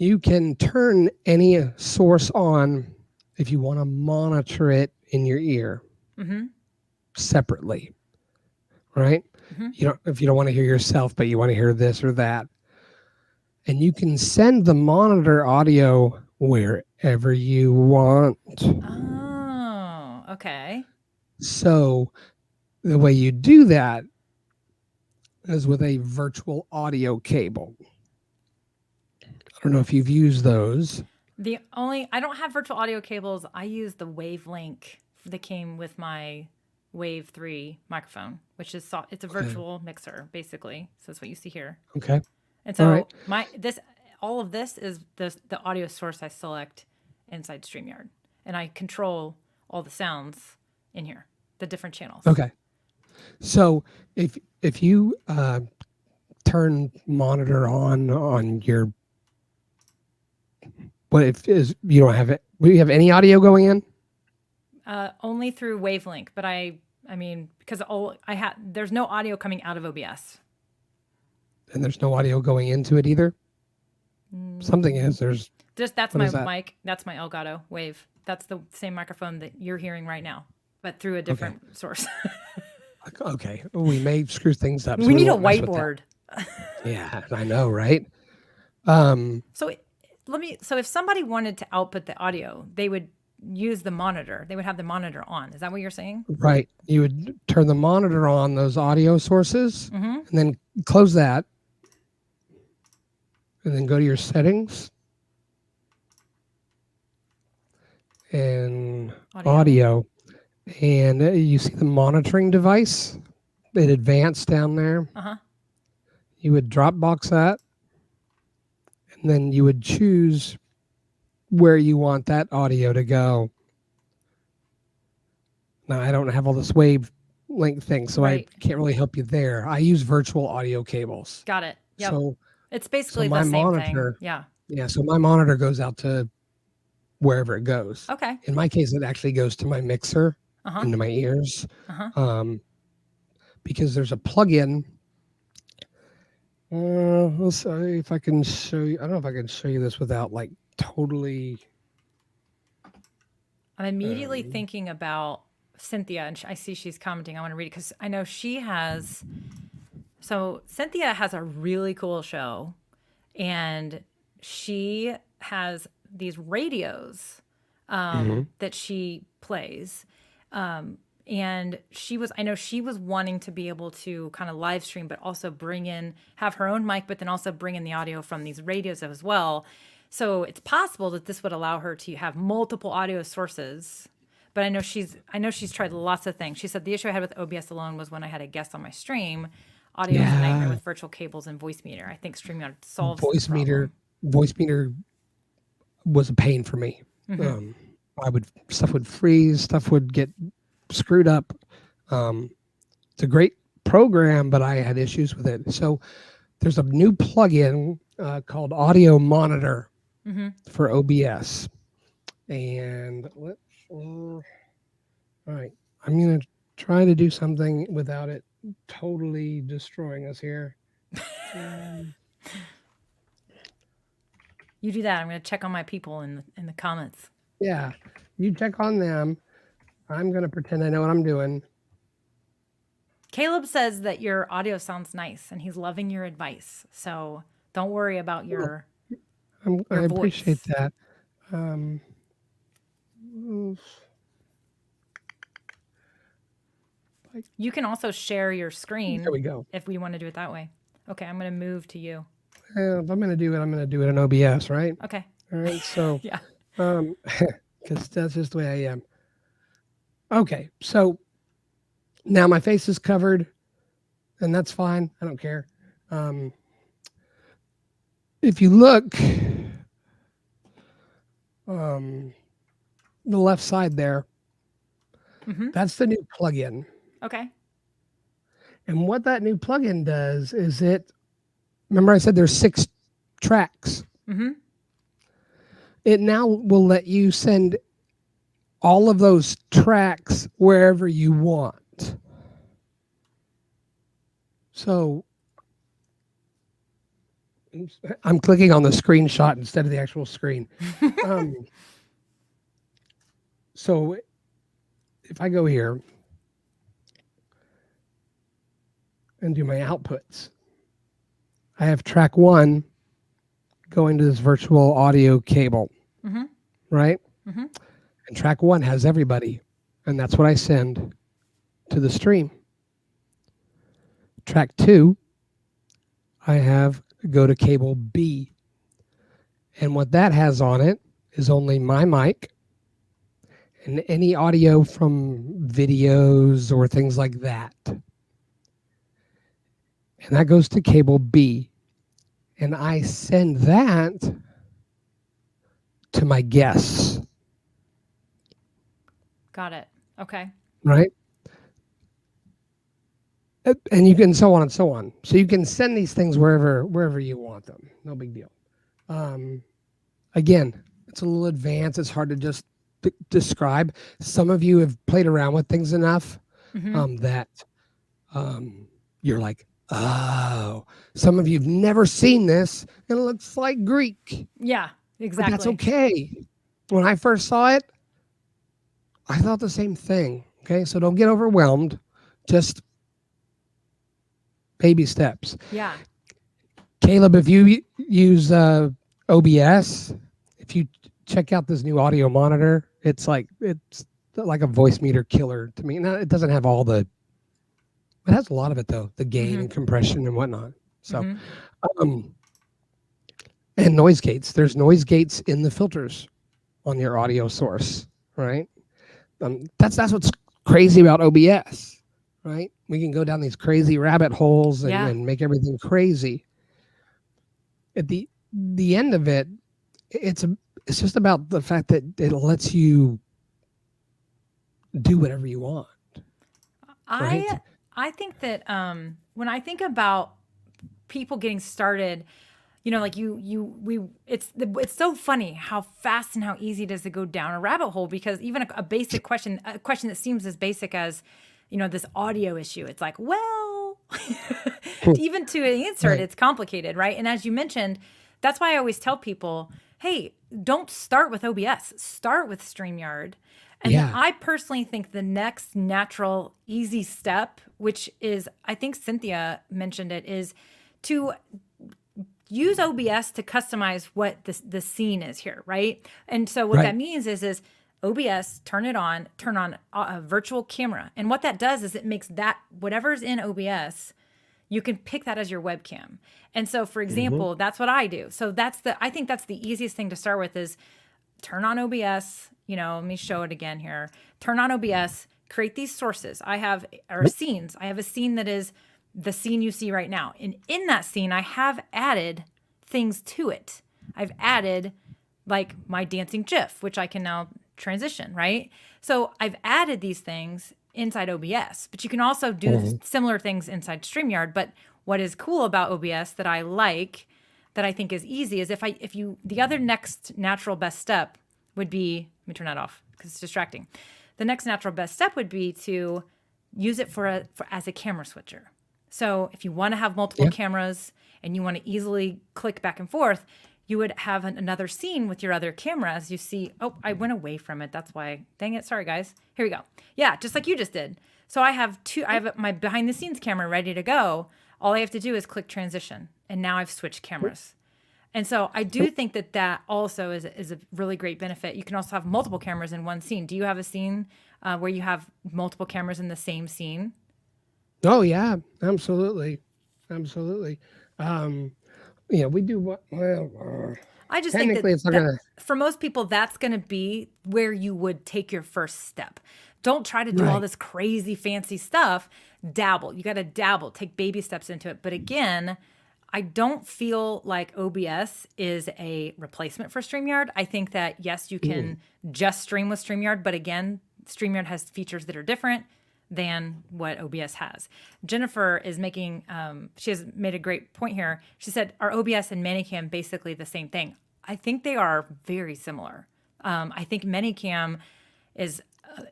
You can turn any source on if you want to monitor it in your ear separately, right? If you don't want to hear yourself, but you want to hear this or that. And you can send the monitor audio wherever you want. Oh, okay. So the way you do that is with a virtual audio cable. I don't know if you've used those. I don't have virtual audio cables. I use the Wavelink that came with my Wave 3 microphone, which is it's a virtual mixer basically. So that's what you see here. Okay. And so all right. all of this is the audio source I select inside StreamYard, and I control all the sounds in here, the different channels. Okay. So if you turn monitor on your, what if is you don't have it? Do you have any audio going in? Only through Wavelink, but I mean because there's no audio coming out of OBS. And there's no audio going into it either. Something is That's what my is that? mic. That's my Elgato Wave. That's the same microphone that you're hearing right now, but through a different source. Okay, we may screw things up. We need a won't mess with that. whiteboard. Yeah, I know, right? So if somebody wanted to output the audio, they would use the monitor. They would have the monitor on. Is that what you're saying? Right. You would turn the monitor on those audio sources, and then close that, and then go to your settings and audio, and you see the monitoring device in advanced down there. You would Dropbox that, and then you would choose where you want that audio to go. Now, I don't have all this wave link thing, so I can't really help you there. I use virtual audio cables. Got it. Yep. So it's basically my the same monitor, thing. Yeah. Yeah, so my monitor goes out to wherever it goes. Okay. In my case, it actually goes to my mixer, into my ears, because there's a plug-in. Let's see if I can show you. I don't know if I can show you this without like totally. I'm immediately thinking about Cynthia, and I see she's commenting. I want to read it because I know she has. So Cynthia has a really cool show, and she has these radios that she plays. And I know she was wanting to be able to kind of live stream, but also have her own mic, but then also bring in the audio from these radios as well. So it's possible that this would allow her to have multiple audio sources. But I know she's tried lots of things. She said the issue I had with OBS alone was when I had a guest on my stream, audio is a nightmare with virtual cables and voice meter. I think StreamYard solves voice the problem. Voice meter was a pain for me. Stuff would freeze, stuff would get screwed up. It's a great program, but I had issues with it. So there's a new plugin called Audio Monitor for OBS. And all right, I'm going to try to do something without it totally destroying us here. You do that. I'm going to check on my people in the comments. Yeah, you check on them. I'm going to pretend I know what I'm doing. Caleb says that your audio sounds nice and he's loving your advice. So don't worry about your I appreciate voice. that. You can also share your screen. There we go. If we want to do it that way. Okay, I'm going to move to you. If I'm going to do it, I'm going to do it in OBS, right? Okay. All right. So, Yeah. because that's just the way I am. Okay. So now my face is covered, and that's fine. I don't care. If you look, the left side there, that's the new plugin. Okay. And what that new plugin does is remember I said there's 6 tracks. It now will let you send all of those tracks wherever you want. So I'm clicking on the screenshot instead of the actual screen. So if I go here and do my outputs, I have track 1 going to this virtual audio cable, right? And track 1 has everybody, and that's what I send to the stream. Track 2, I have go to cable B, and what that has on it is only my mic and any audio from videos or things like that. And that goes to cable B. And I send that to my guests. Got it. Okay. Right? And you can so on and so on. So you can send these things wherever you want them. No big deal. Again, it's a little advanced. It's hard to just describe. Some of you have played around with things enough that you're like, oh. Some of you have never seen this, and it looks like Greek. Yeah, exactly. But that's okay. When I first saw it, I thought the same thing. Okay, so don't get overwhelmed. Just baby steps. Yeah. Caleb, if you use OBS, if you check out this new audio monitor, it's like a voice meter killer to me. Now, it doesn't have all the, it has a lot of it though, the gain and compression and whatnot. So, and noise gates. There's noise gates in the filters on your audio source, right? That's what's crazy about OBS, right? We can go down these crazy rabbit holes and make everything crazy. At the end of it, it's just about the fact that it lets you do whatever you want. Right? I think that when I think about people getting started, you know, like it's so funny how fast and how easy it is to go down a rabbit hole, because even a basic question, a question that seems as basic as, you know, this audio issue, it's like, well, even to answer it, it's complicated, right? And as you mentioned, that's why I always tell people, hey, don't start with OBS, start with StreamYard. And I personally think the next natural, easy step, which is, I think Cynthia mentioned it, is to use OBS to customize what the scene is here, right? And so what that means is OBS, turn on a virtual camera. And what that does is it makes that, whatever's in OBS, you can pick that as your webcam. And so, for example, that's what I do. So I think that's the easiest thing to start with is turn on OBS. You know, let me show it again here. Turn on OBS, create these sources. Scenes. I have a scene that is the scene you see right now. And in that scene, I have added things to it. I've added like my dancing GIF, which I can now transition, right? So I've added these things inside OBS, but you can also do similar things inside StreamYard. But what is cool about OBS that I like, that I think is easy, is the other next natural best step would be, let me turn that off because it's distracting. The next natural best step would be to use it as a camera switcher. So if you want to have multiple cameras and you want to easily click back and forth, you would have another scene with your other camera as you see. Oh, I went away from it. That's why. Dang it. Sorry, guys. Here we go. Yeah, just like you just did. So I have my behind the scenes camera ready to go. All I have to do is click transition. And now I've switched cameras. And so I do think that also is a really great benefit. You can also have multiple cameras in one scene. Do you have a scene where you have multiple cameras in the same scene? Oh yeah, absolutely. We do what? Well, I just think technically, it's not gonna. for most people, that's going to be where you would take your first step. Don't try to do all Right. this crazy fancy stuff. Dabble. You got to dabble, take baby steps into it. But again, I don't feel like OBS is a replacement for StreamYard. I think that, yes, you can just stream with StreamYard. But again, StreamYard has features that are different than what OBS has. Jennifer is making, she has made a great point here. She said, are OBS and Manicam basically the same thing? I think they are very similar. I think Manicam is,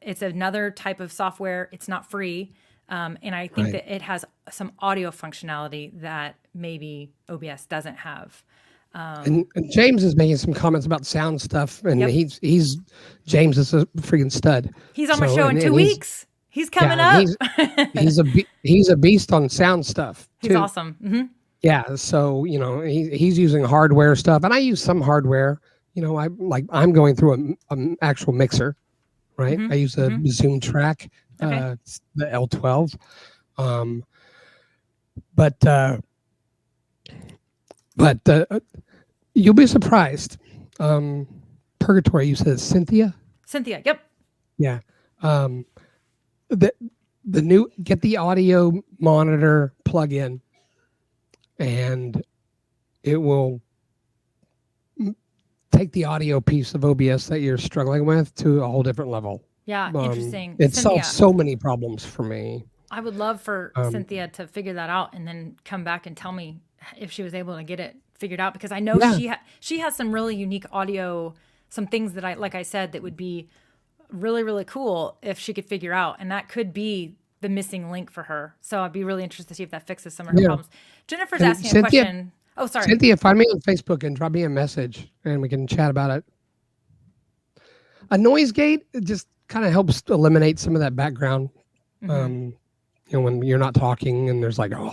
it's another type of software. It's not free. And I think Right. that it has some audio functionality that maybe OBS doesn't have. And James is making some comments about sound stuff, and Yep. James is a freaking stud. He's on my So, show in and 2 he's- weeks. He's coming yeah, up. he's a beast on sound stuff. He's too. awesome. Hmm. Yeah, so he's using hardware stuff, and I use some hardware. I'm going through an actual mixer, right? Mhm, I use a Zoom Track, Okay. it's the L12. But you'll be surprised. Purgatory, you said Cynthia? Cynthia. Yep. Yeah. The new get the audio monitor plug in, and it will take the audio piece of OBS that you're struggling with to a whole different level. Yeah. Interesting. It Cynthia, solves so many problems for me. I would love for Cynthia to figure that out and then come back and tell me if she was able to get it figured out, because I know Yeah. she has some really unique audio, some things that like I said, that would be really, really cool if she could figure out. And that could be the missing link for her. So I'd be really interested to see if that fixes some of her Yeah. problems. Jennifer's And asking Cynthia- a question. Oh, sorry. Cynthia, find me on Facebook and drop me a message, and we can chat about it. A noise gate, it just kind of helps eliminate some of that background. Mm-hmm. When you're not talking and there's like and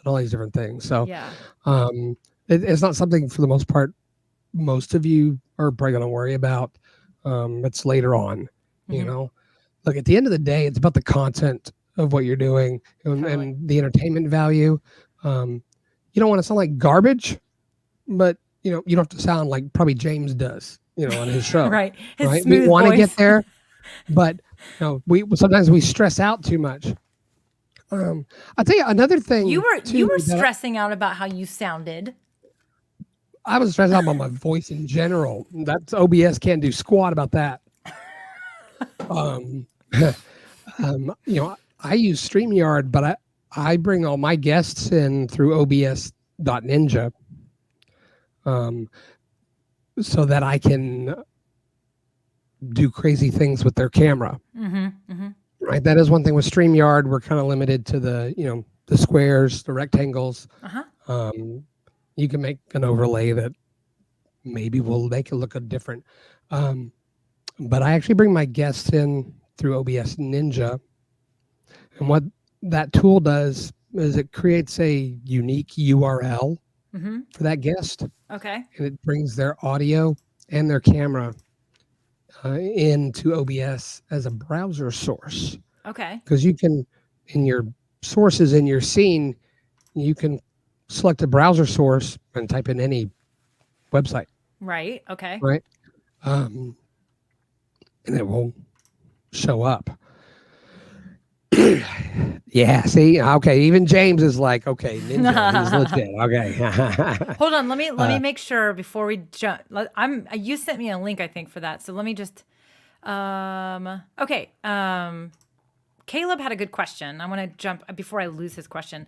all these different things. So Yeah. it's not something, for the most part, most of you are probably going to worry about. It's later on. Mhm. Look, at the end of the day, it's about the content of what you're doing and, Totally. and the entertainment value. You don't want to sound like garbage, but you don't have to sound like probably James does, on his show. Right. His Right? smooth We want to voice. get there, but we sometimes we stress out too much. I'll tell you another thing. You were too, that stressing out about how you sounded. I was stressed out about my voice in general. That's OBS can't do squat about that. I use StreamYard, but I bring all my guests in through OBS.Ninja, so that I can do crazy things with their camera. Mm-hmm. Mm-hmm. Right. That is one thing with StreamYard. We're kind of limited to the squares, the rectangles. Uh-huh. You can make an overlay that maybe will make it look different. But I actually bring my guests in through OBS Ninja. And what that tool does is it creates a unique URL Mm-hmm. for that guest. Okay. And it brings their audio and their camera into OBS as a browser source. Okay. Because you can, in your sources in your scene, you can select a browser source and type in any website, Right. Okay. right? And it will show up. Yeah, see? Okay, even James is like, okay, Ninja is legit. Okay. Hold on. Let me make sure before we jump. You sent me a link, I think, for that. So let me just. Okay. Caleb had a good question. I want to jump before I lose his question.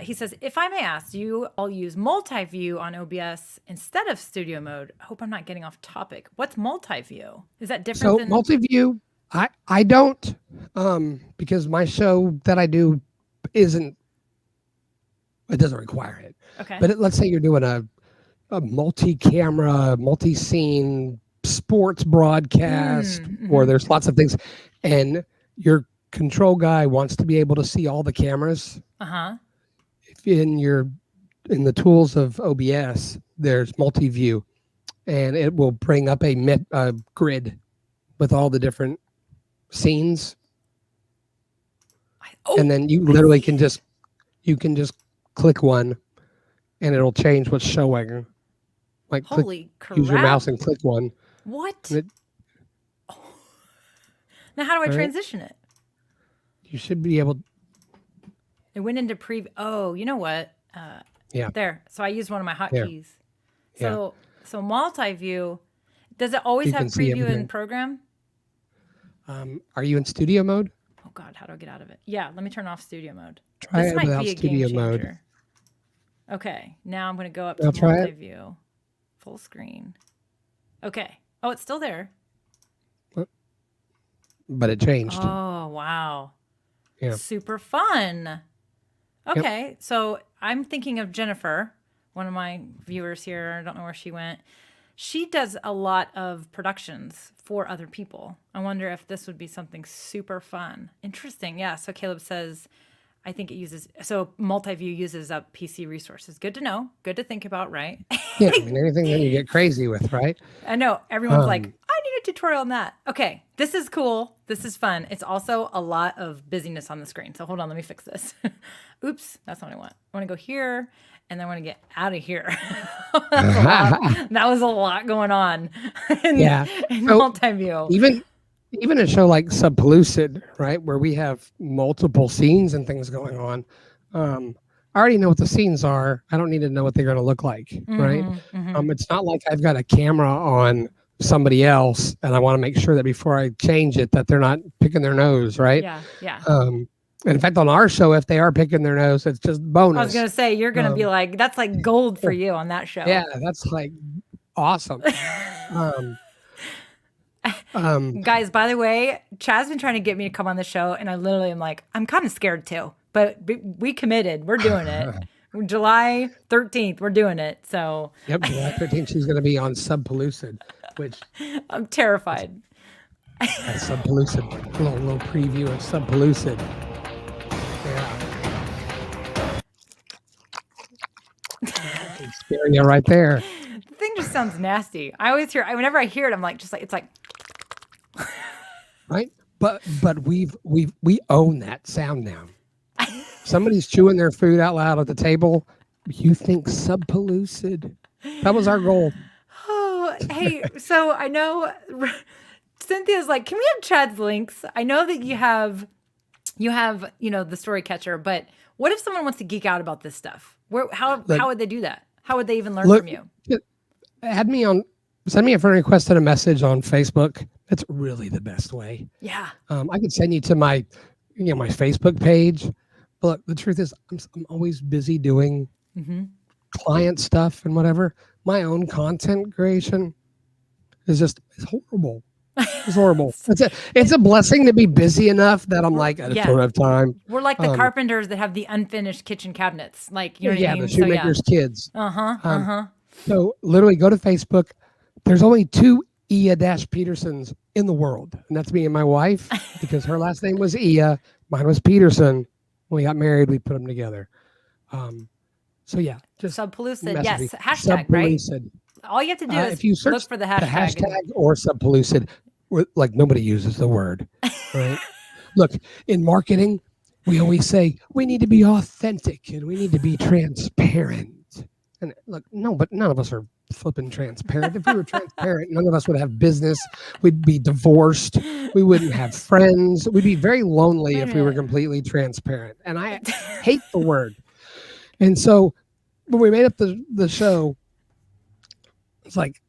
He says, if I may ask, do you all use multi-view on OBS instead of studio mode? I hope I'm not getting off topic. What's multi-view? Is that different So than multi-view, I don't, because my show that I do it doesn't require it. Okay. But let's say you're doing a multi-camera, multi-scene sports broadcast, or there's lots of things, and your control guy wants to be able to see all the cameras. If in the tools of OBS, there's multi-view, and it will bring up a grid with all the different scenes. And then you literally can just click one, and it'll change what's showing. Like, holy crap. Use your mouse and click one. What? Now, how do I transition it? You should be able. It went into preview. Oh, you know what? Yeah. There. So I used one of my hotkeys. So multi-view. Does it always You have can see preview everything. in program? Are you in studio mode? Oh God, how do I get out of it? Yeah, let me turn off studio mode. Try This it might without be a studio game mode. changer. Okay, now I'm going to go up Now to try it. multi-view, full screen. Okay. Oh, it's still there. But it changed. Oh, wow. Yeah. Super fun. Okay, so I'm thinking of Jennifer, one of my viewers here. I don't know where she went. She does a lot of productions for other people. I wonder if this would be something super fun. Interesting. Yeah. So Caleb says, I think it uses, so multi-view uses up PC resources. Good to know. Good to think about, right? Yeah, I mean, anything that you get crazy with, right? I know. Everyone's like, I need a tutorial on that. Okay. This is cool. This is fun. It's also a lot of busyness on the screen. So hold on. Let me fix this. Oops. That's not what I want. I want to go here. And then I want to get out of here. That was a lot going on in multi-view. Even a show like Subpellucid, right, where we have multiple scenes and things going on, I already know what the scenes are. I don't need to know what they're going to look like, right? It's not like I've got a camera on somebody else and I want to make sure that before I change it that they're not picking their nose, right? Yeah. And in fact, on our show, if they are picking their nose, it's just bonus. I was going to say, you're going to be like, that's like gold for you on that show. Yeah, that's like awesome. Guys, by the way, Chad's been trying to get me to come on the show, and I literally am like, I'm kind of scared too. But we committed. We're doing it. July 13th, we're doing it. So yep, July 13th, she's going to be on Subpellucid, which I'm terrified. That's Subpellucid. A little preview of Subpellucid. Yeah. Scaring you right there. The thing just sounds nasty. I always hear, whenever I hear it, I'm like, it's like. Right? But we own that sound now. Somebody's chewing their food out loud at the table. You think Subpellucid. That was our goal. Oh, hey, so I know Cynthia's like, can we have Chad's links? I know that you have, the story catcher, but what if someone wants to geek out about this stuff? How would they do that? How would they even learn from you? Send me a friend request and a message on Facebook. That's really the best way. Yeah. I could send you to my Facebook page. But look, the truth is, I'm always busy doing client stuff and whatever. My own content creation is horrible. It's horrible. It's a blessing to be busy enough that I'm like, I just don't have time. We're like the carpenters that have the unfinished kitchen cabinets. Like, you know what I mean? The shoemaker's kids. Uh-huh. So literally go to Facebook. There's only 2 Illa-Petersens in the world. And that's me and my wife, because her last name was Illa. Mine was Petersen. When we got married, we put them together. So yeah, just Subpellucid. Yes. Hashtag, right? All you have to do is if you search look for the hashtag. Or Subpellucid, like nobody uses the word, right? Look, in marketing, we always say we need to be authentic and we need to be transparent. And look, no, but none of us are flipping transparent. If we were transparent, none of us would have business. We'd be divorced. We wouldn't have friends. We'd be very lonely if we were completely transparent. And I hate the word. And so when we made up the show, it's like,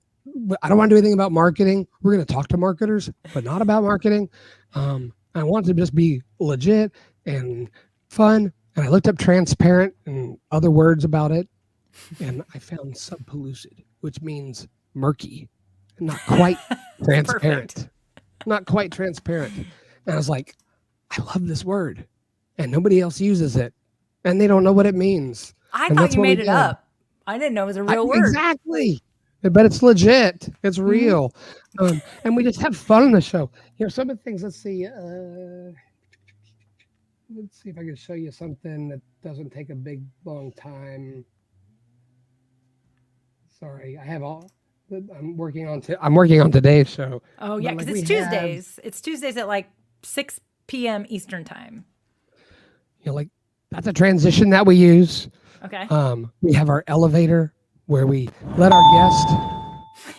I don't want to do anything about marketing. We're going to talk to marketers, but not about marketing. I want it to just be legit and fun. And I looked up transparent and other words about it. And I found Subpellucid, which means murky, not quite transparent. Not quite transparent. And I was like, I love this word. And nobody else uses it. And they don't know what it means. I thought you made it up. I didn't know it was a real word. Exactly. But it's legit. It's real. And we just have fun on the show. Some of the things, let's see. Let's see if I can show you something that doesn't take a big, long time. Sorry, I have all. I'm working on today's show. Oh yeah, because it's Tuesdays. It's Tuesdays at like 6 p.m. Eastern time. Like that's a transition that we use. Okay. We have our elevator where we let our guest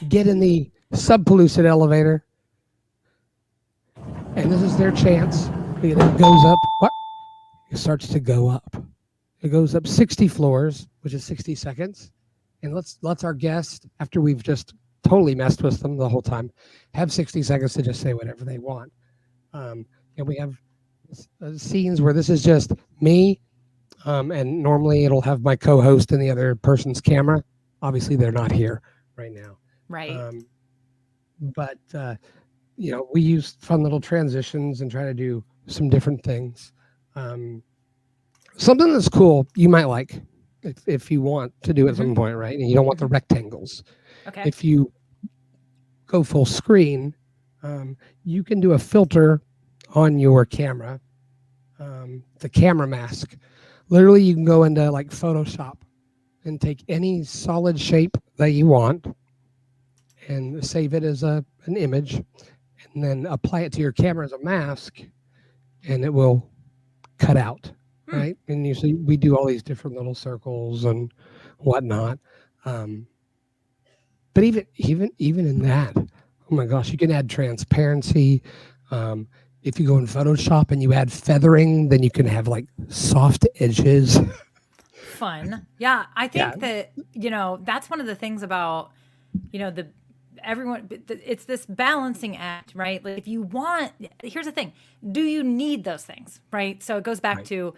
get in the sub-pellucid elevator, and this is their chance. It goes up. What? It starts to go up. It goes up 60 floors, which is 60 seconds. And lets our guest, after we've just totally messed with them the whole time, have 60 seconds to just say whatever they want. And we have scenes where this is just me, and normally it'll have my co-host and the other person's camera. Obviously, they're not here right now. Right. But we use fun little transitions and try to do some different things. Something that's cool you might like. If you want to do at some point, right? And you don't want the rectangles. Okay. If you go full screen, you can do a filter on your camera, the camera mask. Literally, you can go into like Photoshop and take any solid shape that you want and save it as an image, and then apply it to your camera as a mask, and it will cut out. Right, and usually we do all these different little circles and whatnot. But even in that, oh my gosh, you can add transparency. If you go in Photoshop and you add feathering, then you can have like soft edges. Fun, yeah. I think that that's one of the things about everyone. It's this balancing act, right? Like if you want, here's the thing: do you need those things, right? So it goes back to.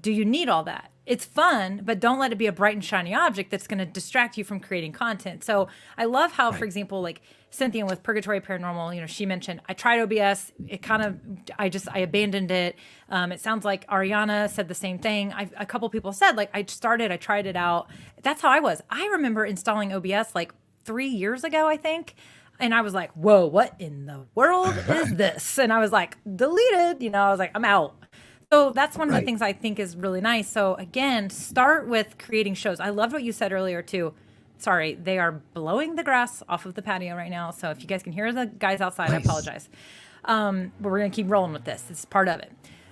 Do you need all that? It's fun, but don't let it be a bright and shiny object that's going to distract you from creating content. So I love how, for example, like Cynthia with Purgatory Paranormal, she mentioned, I tried OBS. It kind of, I abandoned it. It sounds like Ariana said the same thing. A couple people said, like, I tried it out. That's how I was. I remember installing OBS like 3 years ago, I think. And I was like, whoa, what in the world is this? And I was like, deleted, I was like, I'm out. So that's one of the things I think is really nice. So again, start with creating shows. I loved what you said earlier too. Sorry, they are blowing the grass off of the patio right now. So if you guys can hear the guys outside, I apologize. But we're going to keep rolling with this. It's part of it.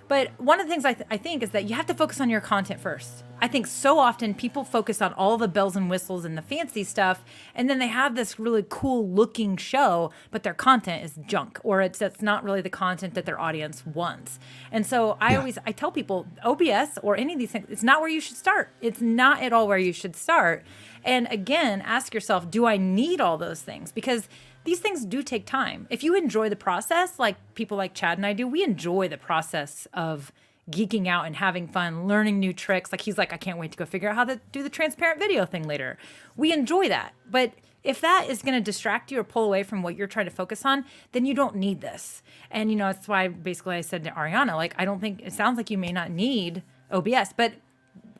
But one of the things I think is that you have to focus on your content first. I think so often people focus on all the bells and whistles and the fancy stuff, and then they have this really cool looking show, but their content is junk, or it's not really the content that their audience wants. And so I tell people OBS or any of these things, it's not where you should start. It's not at all where you should start. And again, ask yourself, do I need all those things? Because these things do take time. If you enjoy the process, like people like Chad and I do, we enjoy the process of geeking out and having fun, learning new tricks. Like he's like, I can't wait to go figure out how to do the transparent video thing later. We enjoy that. But if that is going to distract you or pull away from what you're trying to focus on, then you don't need this. And, that's why basically I said to Ariana, like, it sounds like you may not need OBS, but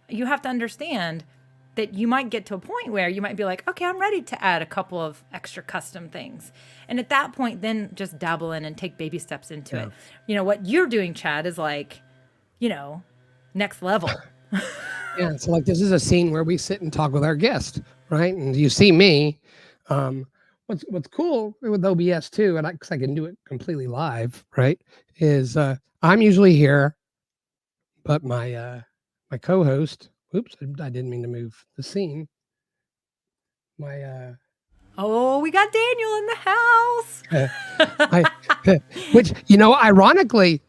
you have to understand that you might get to a point where you might be like, okay, I'm ready to add a couple of extra custom things. And at that point, then just dabble in and take baby steps into it. What you're doing, Chad, is like, next level. Yeah, so like this is a scene where we sit and talk with our guest, right? And you see me. What's cool with OBS too, and because I can do it completely live, right? Is I'm usually here, but my co-host. Oops, I didn't mean to move the scene. Oh, we got Daniel in the house. Which, ironically,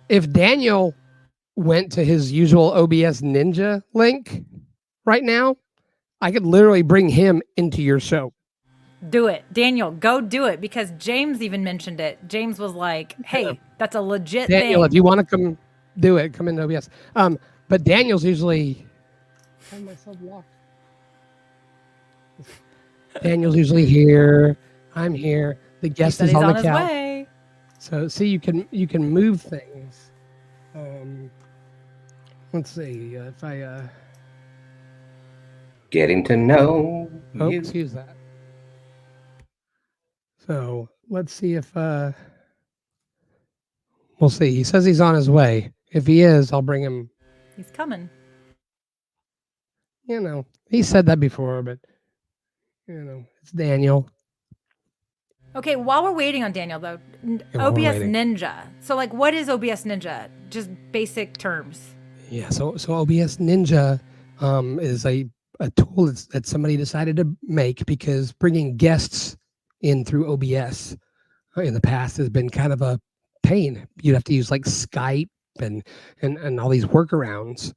if Daniel went to his usual OBS Ninja link right now, I could literally bring him into your show. Do it. Daniel, go do it, because James even mentioned it. James was like, hey, that's a legit Daniel, thing. if you want to come do it, come into OBS. But Daniel's usually... I find myself locked. Daniel's usually here. I'm here. The guest is on the couch. Way. So see, you can move things. Let's see if I Getting to know Oh, you. excuse that. So let's see if we'll see. He says he's on his way. If he is, I'll bring him. He's coming. You know, he said that before, but you know, it's Daniel. Okay, while we're waiting on Daniel, though, while we're OBS waiting. Ninja. So, like, what is OBS Ninja? Just basic terms. Yeah. So OBS Ninja is a tool that somebody decided to make because bringing guests in through OBS in the past has been kind of a pain. You'd have to use like Skype and all these workarounds.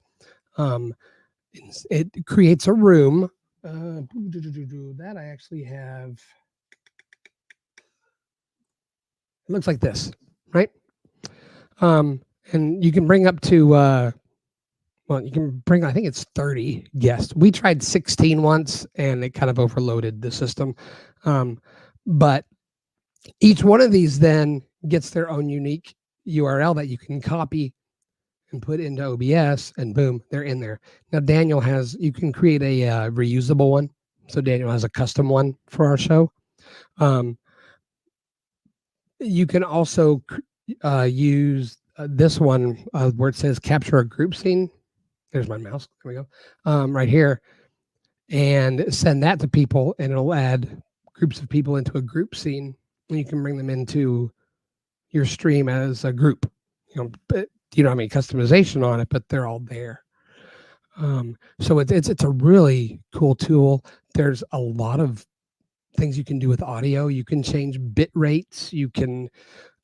It creates a room. That I actually have. It looks like this, right? And you can bring up to, well, you can bring, I think it's 30 guests. We tried 16 once and it kind of overloaded the system. But each one of these then gets their own unique URL that you can copy and put into OBS and boom, they're in there. Now, Daniel has, you can create a reusable one. So Daniel has a custom one for our show. You can also use this one where it says capture a group scene. There's my mouse. There we go. Right here. And send that to people and it'll add groups of people into a group scene. And you can bring them into your stream as a group. You don't have any customization on it, but they're all there. So it's a really cool tool. There's a lot of things you can do with audio. You can change bit rates. You can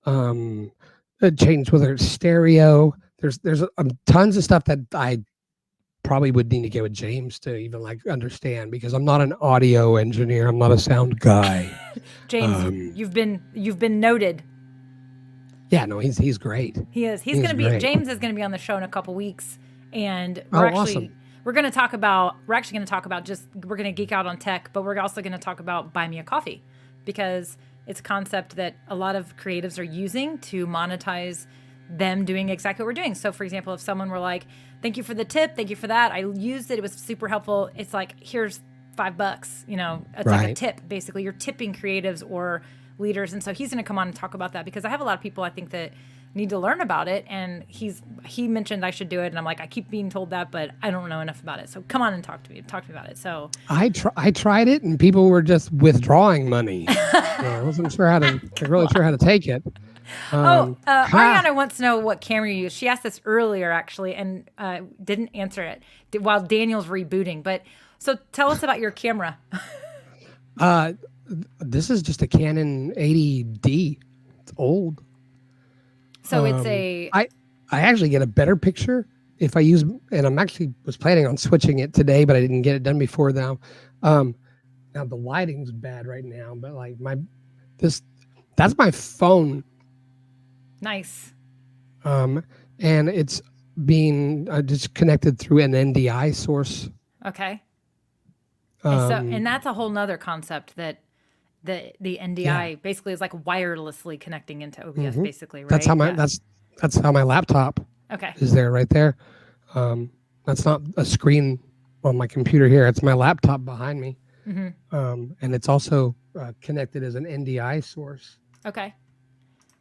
change whether it's stereo. There's tons of stuff that I probably would need to get with James to even like understand because I'm not an audio engineer. I'm not a sound guy. James, you've been noted. Yeah, no, he's great. He is. He's going to be. Great. James is going to be on the show in a couple weeks, and awesome. we're going to talk about. We're actually going to talk about we're going to geek out on tech, but we're also going to talk about buy me a coffee because it's a concept that a lot of creatives are using to monetize them doing exactly what we're doing. So, for example, if someone were like, "Thank you for the tip, thank you for that. I used it. It was super helpful." It's like, here's $5. You know, it's like a tip. Basically, you're tipping creatives or leaders, and so he's going to come on and talk about that because I have a lot of people I think that need to learn about it, and he mentioned I should do it, and I'm like, I keep being told that, but I don't know enough about it. So come on and talk to me about it. So I tried it, and people were just withdrawing money. I wasn't sure how to take it. Ariana wants to know what camera you use. She asked this earlier actually, and didn't answer it while Daniel's rebooting. But so tell us about your camera. This is just a Canon 80D. It's old. So it's a. I actually get a better picture if I use, and I'm actually was planning on switching it today, but I didn't get it done before now. Now the lighting's bad right now, but like that's my phone. Nice. And it's being just connected through an NDI source. Okay. And that's a whole nother concept that the NDI basically is like wirelessly connecting into OBS, basically, right? That's how my laptop is there right there. That's not a screen on my computer here. It's my laptop behind me. And it's also connected as an NDI source. Okay.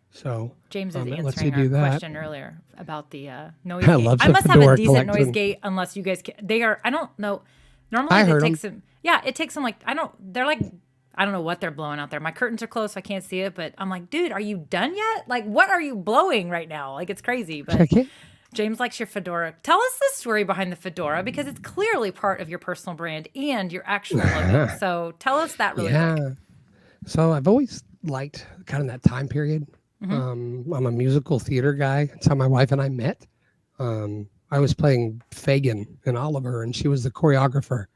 So James is answering our question earlier about the noise I gate. I must have a decent noise gate unless you guys they are. I don't know. Normally it takes them. Yeah, it takes them like they're like I don't know what they're blowing out there. My curtains are closed, so I can't see it. But I'm like, dude, are you done yet? Like, what are you blowing right now? Like, it's crazy. But James likes your fedora. Tell us the story behind the fedora because it's clearly part of your personal brand and your actual logo. So tell us that really quick. So I've always liked kind of that time period. I'm a musical theater guy. That's how my wife and I met. I was playing Fagin in Oliver, and she was the choreographer.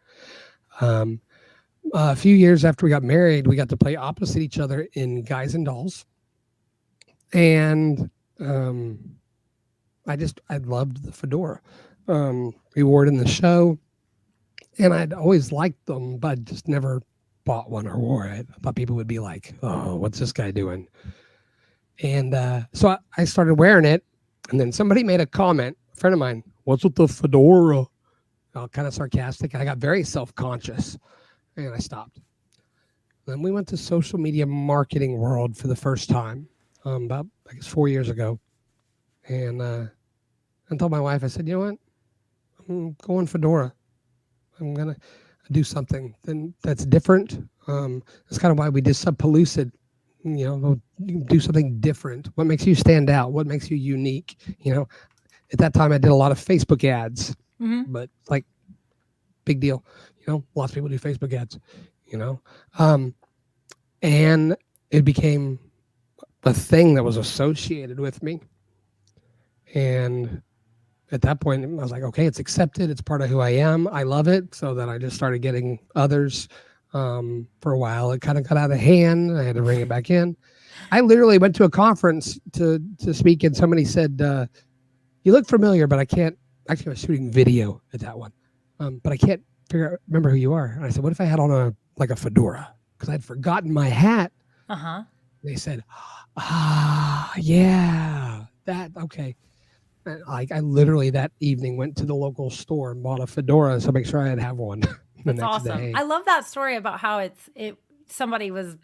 A few years after we got married, we got to play opposite each other in Guys and Dolls. And I loved the fedora. We wore it in the show, and I'd always liked them, but I just never bought one or wore it. I thought people would be like, "Oh, what's this guy doing?" And so I started wearing it, and then somebody made a comment. A friend of mine, "What's with the fedora?" kind of sarcastic. I got very self-conscious, and I stopped. Then we went to social media marketing world for the first time, about I guess 4 years ago, and I told my wife, I said, you know what, I'm going Fedora. I'm gonna do something that's different. That's kind of why we did Subpellucid. You know, do something different. What makes you stand out? What makes you unique? You know, at that time I did a lot of Facebook ads, but like big deal. You know, lots of people do Facebook ads. You know, and it became a thing that was associated with me. And at that point, I was like, okay, it's accepted. It's part of who I am. I love it. So then I just started getting others. For a while, it kind of got out of hand. I had to bring it back in. I literally went to a conference to speak, and somebody said, "You look familiar, but I can't." Actually, I was shooting video at that one, but I can't remember who you are. And I said, "What if I had on a fedora?" Because I'd forgotten my hat. They said, yeah, that okay." And I literally that evening went to the local store and bought a fedora to make sure I'd have one. That's awesome. Day. I love that story about how somebody was,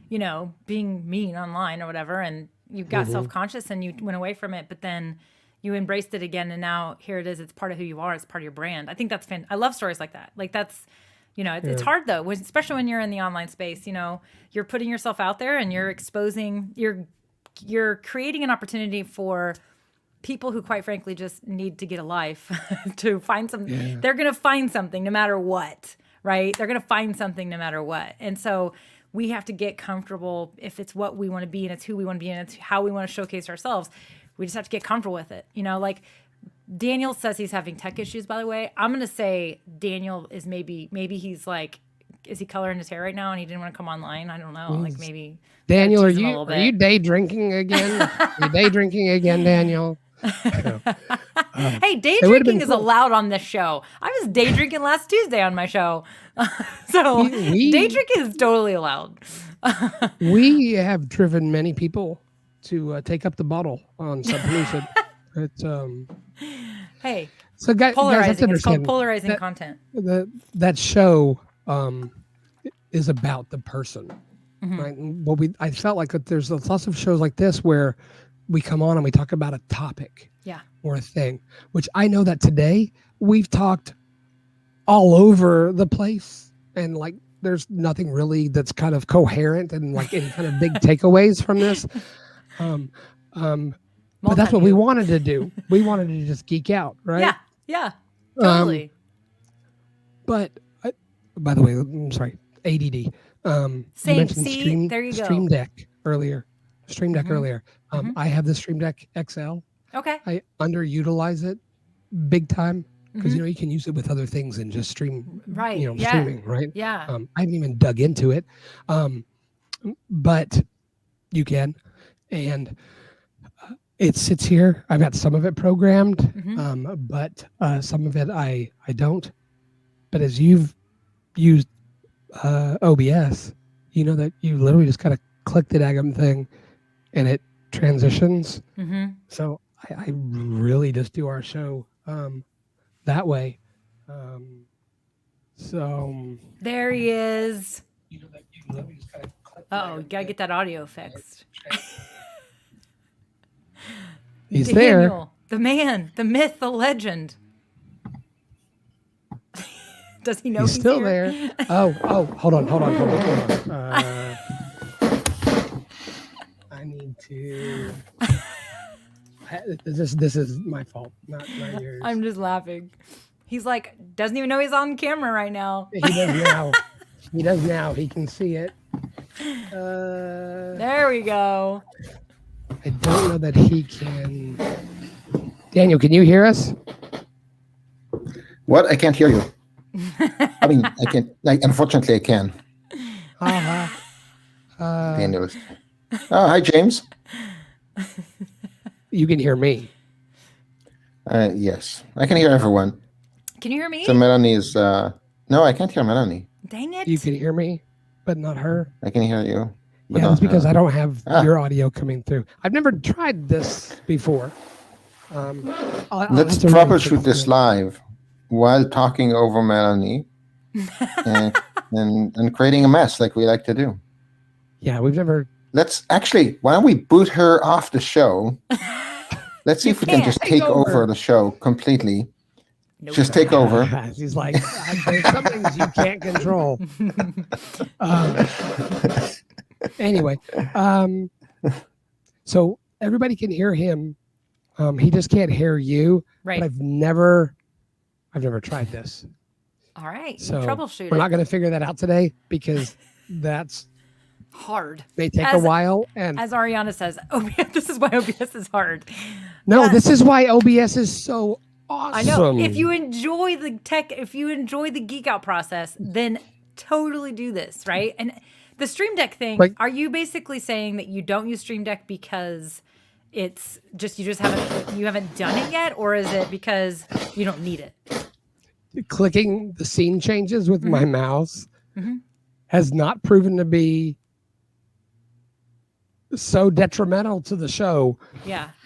you know, being mean online or whatever, and you got self-conscious and you went away from it, but then you embraced it again, and now here it is. It's part of who you are. It's part of your brand. I think that's I love stories like that. Like that's, you know, it's hard though, especially when you're in the online space. You know, you're putting yourself out there and you're exposing. You're creating an opportunity for people who, quite frankly, just need to get a life to find something. Yeah. They're going to find something no matter what, right? They're going to find something no matter what. And so we have to get comfortable if it's what we want to be and it's who we want to be and it's how we want to showcase ourselves. We just have to get comfortable with it. You know, like Daniel says he's having tech issues, by the way. I'm going to say Daniel is maybe he's like, is he coloring his hair right now and he didn't want to come online? I don't know. Like maybe. Daniel, are you day drinking again? Are you day drinking again, Daniel? Hey, day drinking is allowed on this show. I was day drinking last Tuesday on my show. So day drinking is totally allowed. We have driven many people to take up the bottle on Subpellucid. It's hey, so guys, polarizing. It's called polarizing content. That show is about the person. Right? Well, I felt like that there's lots of shows like this where we come on and we talk about a topic or a thing, which I know that today we've talked all over the place and like there's nothing really that's kind of coherent and like any kind of big takeaways from this. But that's what we wanted to do. We wanted to just geek out, right? Yeah, totally. But by the way, I'm sorry, ADD. Same. You mentioned There you go. Stream Deck earlier. I have the Stream Deck XL. Okay. I underutilize it big time because you know you can use it with other things and just stream. Right. You know, streaming. Right. Yeah. I haven't even dug into it, but you can, and it sits here. I've got some of it programmed, but some of it I don't. But as you've used OBS, you know that you literally just kind of click the daggum thing and it transitions. So I really just do our show that way. So there he is. You know that you literally just kind of click you gotta get that audio fixed. He's Daniel, there. The man, the myth, the legend. Does he know he's still here? There? Oh, hold on. I need to. This is my fault, not yours. I'm just laughing. He's like, doesn't even know he's on camera right now. He does now. He can see it. There we go. I don't know that he can. Daniel, can you hear us? What? I can't hear you. I mean, I can. Unfortunately, I can. Daniel. Oh, hi, James. You can hear me. Yes, I can hear everyone. Can you hear me? So Melanie is. No, I can't hear Melanie. Dang it! You can hear me, but not her. I can hear you. Yeah, that's because I don't have your audio coming through. I've never tried this before. Let's troubleshoot this live. while talking over Melanie and creating a mess like we like to do. Yeah, we've never. Let's actually, why don't we boot her off the show? Let's see if we can just take over the show completely. Nope. Just take over. He's like, there's some things you can't control. Anyway, so everybody can hear him. He just can't hear you. Right. But I've never tried this. All right. So Troubleshooting. we're not going to figure that out today because that's hard. may take a while. And as Ariana says, this is why OBS is hard. no, this is why OBS is so awesome. I know. If you enjoy the tech, if you enjoy the geek out process, then totally do this, right? And the Stream Deck thing, are you basically saying that you don't use Stream Deck because it's just you haven't done it yet, or is it because you don't need it? Clicking the scene changes with my mouse has not proven to be so detrimental to the show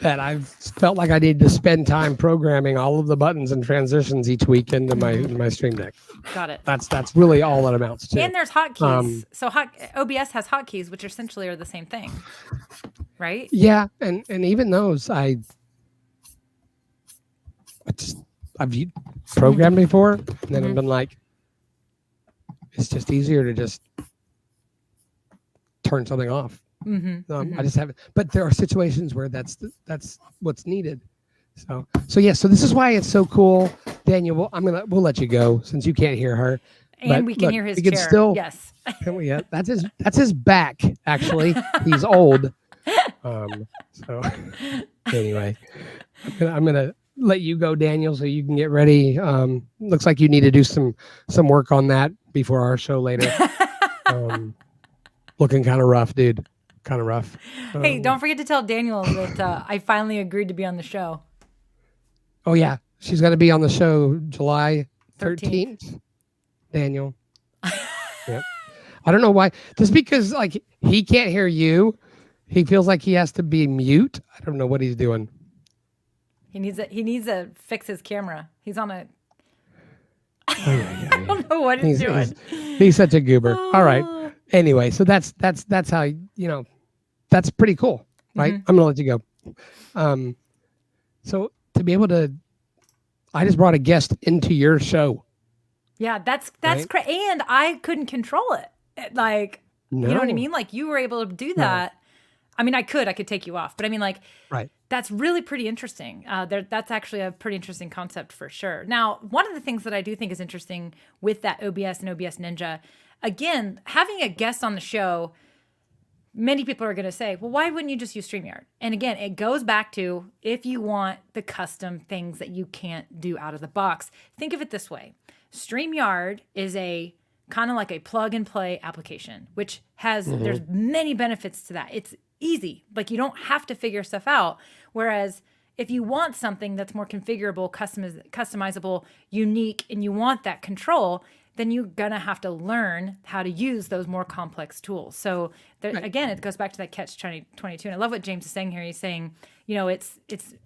that I've felt like I need to spend time programming all of the buttons and transitions each week into my Stream Deck. Got it. That's really all that amounts to. And there's hotkeys. So OBS has hotkeys, which essentially are the same thing, right? Yeah, and even those I've programmed before, and then I've been like, it's just easier to just turn something off. I just haven't, but there are situations where that's what's needed. So this is why it's so cool, Daniel. We'll let you go since you can't hear her, and we can hear his chair. Yes, that's his back. Actually, he's old. So anyway, I'm gonna let you go, Daniel, so you can get ready. Looks like you need to do some work on that before our show later. Looking kind of rough, dude. Kind of rough. Hey, don't forget to tell Daniel that I finally agreed to be on the show. Oh yeah, she's going to be on the show July 13th. Daniel. Yep. I don't know why. Just because like he can't hear you, he feels like he has to be mute. I don't know what he's doing. He needs to fix his camera. He's on a. I don't know what he's doing. He's such a goober. All right. Anyway, so that's how that's pretty cool, right? I'm gonna let you go. So to be able to, I just brought a guest into your show. Yeah, that's right? And I couldn't control it. Like, you know what I mean? Like you were able to do that. I mean, I could take you off, but I mean, like, right. That's really pretty interesting. That's actually a pretty interesting concept for sure. Now, one of the things that I do think is interesting with that OBS and OBS Ninja, again, having a guest on the show, many people are going to say, well, why wouldn't you just use StreamYard? And again, it goes back to if you want the custom things that you can't do out of the box. Think of it this way. StreamYard is a kind of like a plug and play application, which has, there's many benefits to that. It's easy. Like you don't have to figure stuff out. Whereas if you want something that's more configurable, customizable, unique, and you want that control, then you're going to have to learn how to use those more complex tools. So again, it goes back to that catch-22. And I love what James is saying here. He's saying, you know, it's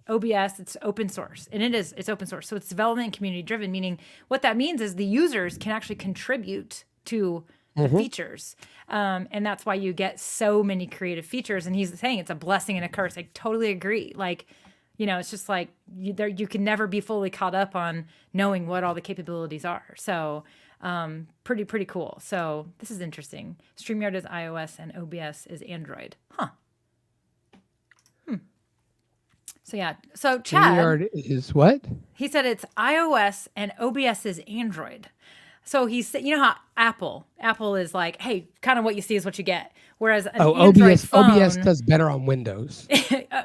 OBS, it's open source, and it's open source. So it's development and community driven, meaning what that means is the users can actually contribute to the features. And that's why you get so many creative features. And he's saying it's a blessing and a curse. I totally agree. Like, you know, it's just like you can never be fully caught up on knowing what all the capabilities are. So pretty cool. So this is interesting. StreamYard is iOS and OBS is Android. So yeah. So Chad. StreamYard is what? He said it's iOS and OBS is Android. So he said, you know how Apple is like, hey, kind of what you see is what you get. Whereas an Android phone, OBS does better on Windows.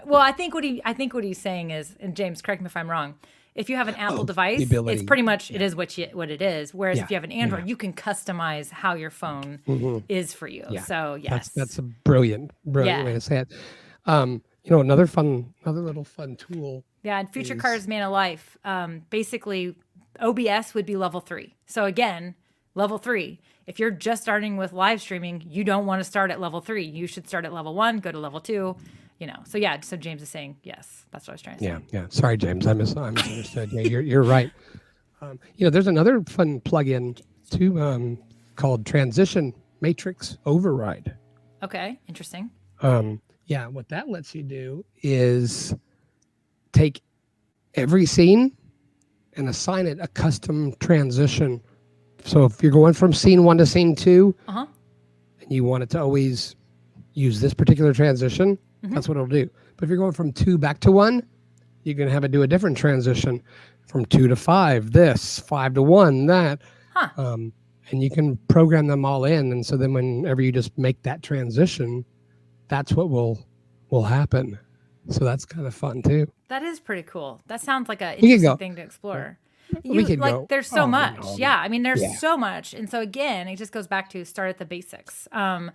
Well, I think what he's saying is, and James, correct me if I'm wrong, if you have an Apple device, it's pretty much it is what it is. Whereas if you have an Android, you can customize how your phone is for you. Yeah. So yes, that's a brilliant way to say it. You know, another little fun tool. Yeah, and Future Cars Man of Life. Basically, OBS would be level 3. So again, level 3. If you're just starting with live streaming, you don't want to start at level 3. You should start at level 1, go to level 2. You know, so yeah. So James is saying yes. That's what I was trying to say. Yeah. Sorry, James. I misunderstood. Yeah, you're right. There's another fun plugin too called Transition Matrix Override. Okay, interesting. What that lets you do is take every scene and assign it a custom transition. So if you're going from scene 1 to scene 2, and you want it to always use this particular transition, that's what it'll do. But if you're going from 2 back to 1, you can have it do a different transition. From 2 to 5, this, 5 to 1, that. And you can program them all in. And so then whenever you just make that transition, that's what will happen. So that's kind of fun too. That is pretty cool. That sounds like an interesting thing to explore. We could go. There's so much. Yeah. I mean, there's Yeah. so much. And so again, it just goes back to start at the basics. Do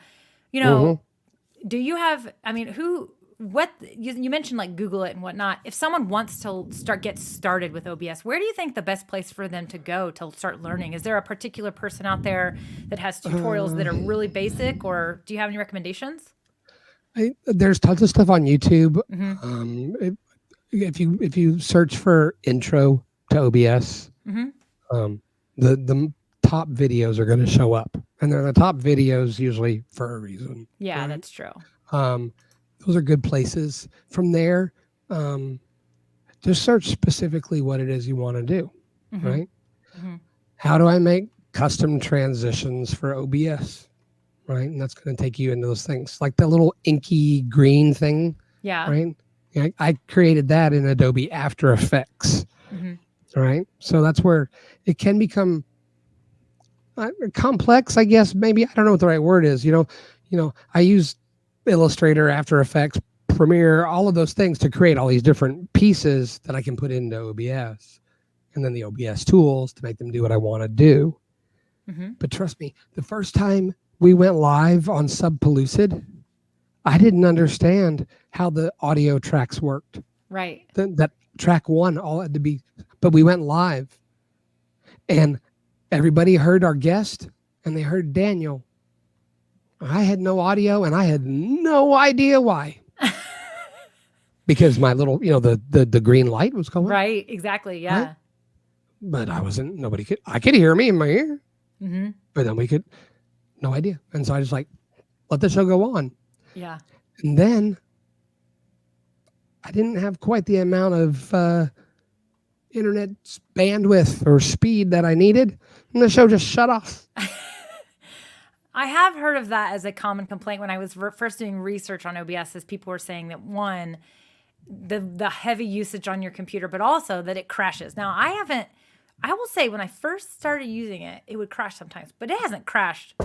you have, you mentioned like Google it and whatnot. If someone wants to get started with OBS, where do you think the best place for them to go to start learning? Is there a particular person out there that has tutorials that are really basic, or do you have any recommendations? There's tons of stuff on YouTube. If you search for intro to OBS, the top videos are going to show up, and they're the top videos usually for a reason. Yeah, right? that's true. Those are good places. From there, just search specifically what it is you want to do, right? How do I make custom transitions for OBS? Right, and that's going to take you into those things, like the little inky green thing. Yeah. Right. I created that in Adobe After Effects. All right. So that's where it can become complex, I guess. Maybe I don't know what the right word is. I use Illustrator, After Effects, Premiere, all of those things to create all these different pieces that I can put into OBS, and then the OBS tools to make them do what I want to do. But trust me, the first time we went live on Subpellucid, I didn't understand how the audio tracks worked. Right. That track 1 all had to be, but we went live and everybody heard our guest and they heard Daniel. I had no audio and I had no idea why. Because my little, the green light was going. Right. Exactly. Yeah. Right? But I could hear me in my ear. But then no idea. And so I just let the show go on. Yeah. And then I didn't have quite the amount of internet bandwidth or speed that I needed. And the show just shut off. I have heard of that as a common complaint when I was first doing research on OBS, as people were saying that one, the heavy usage on your computer, but also that it crashes. Now I will say when I first started using it, it would crash sometimes, but it hasn't crashed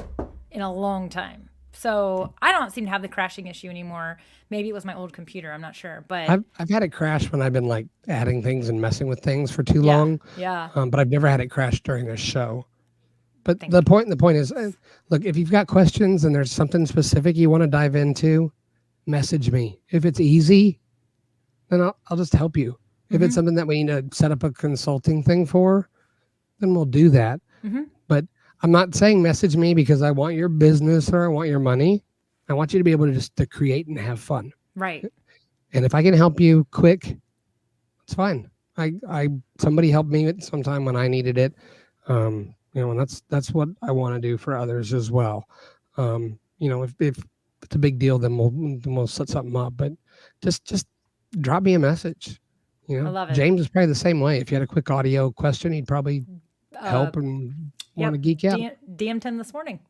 in a long time. So I don't seem to have the crashing issue anymore. Maybe it was my old computer. I'm not sure, but I've had it crash when I've been adding things and messing with things for too long. Yeah. But I've never had it crash during a show. But the point is, look, if you've got questions and there's something specific you want to dive into, message me. If it's easy, then I'll just help you. If it's something that we need to set up a consulting thing for, then we'll do that. But I'm not saying message me because I want your business or I want your money. I want you to be able to create and have fun. Right. And if I can help you quick, it's fine. Somebody helped me sometime when I needed it. And that's what I want to do for others as well. If it's a big deal, then we'll set something up. But just drop me a message. I love it. James is probably the same way. If you had a quick audio question, he'd probably help and want to geek out. DM'd him this morning.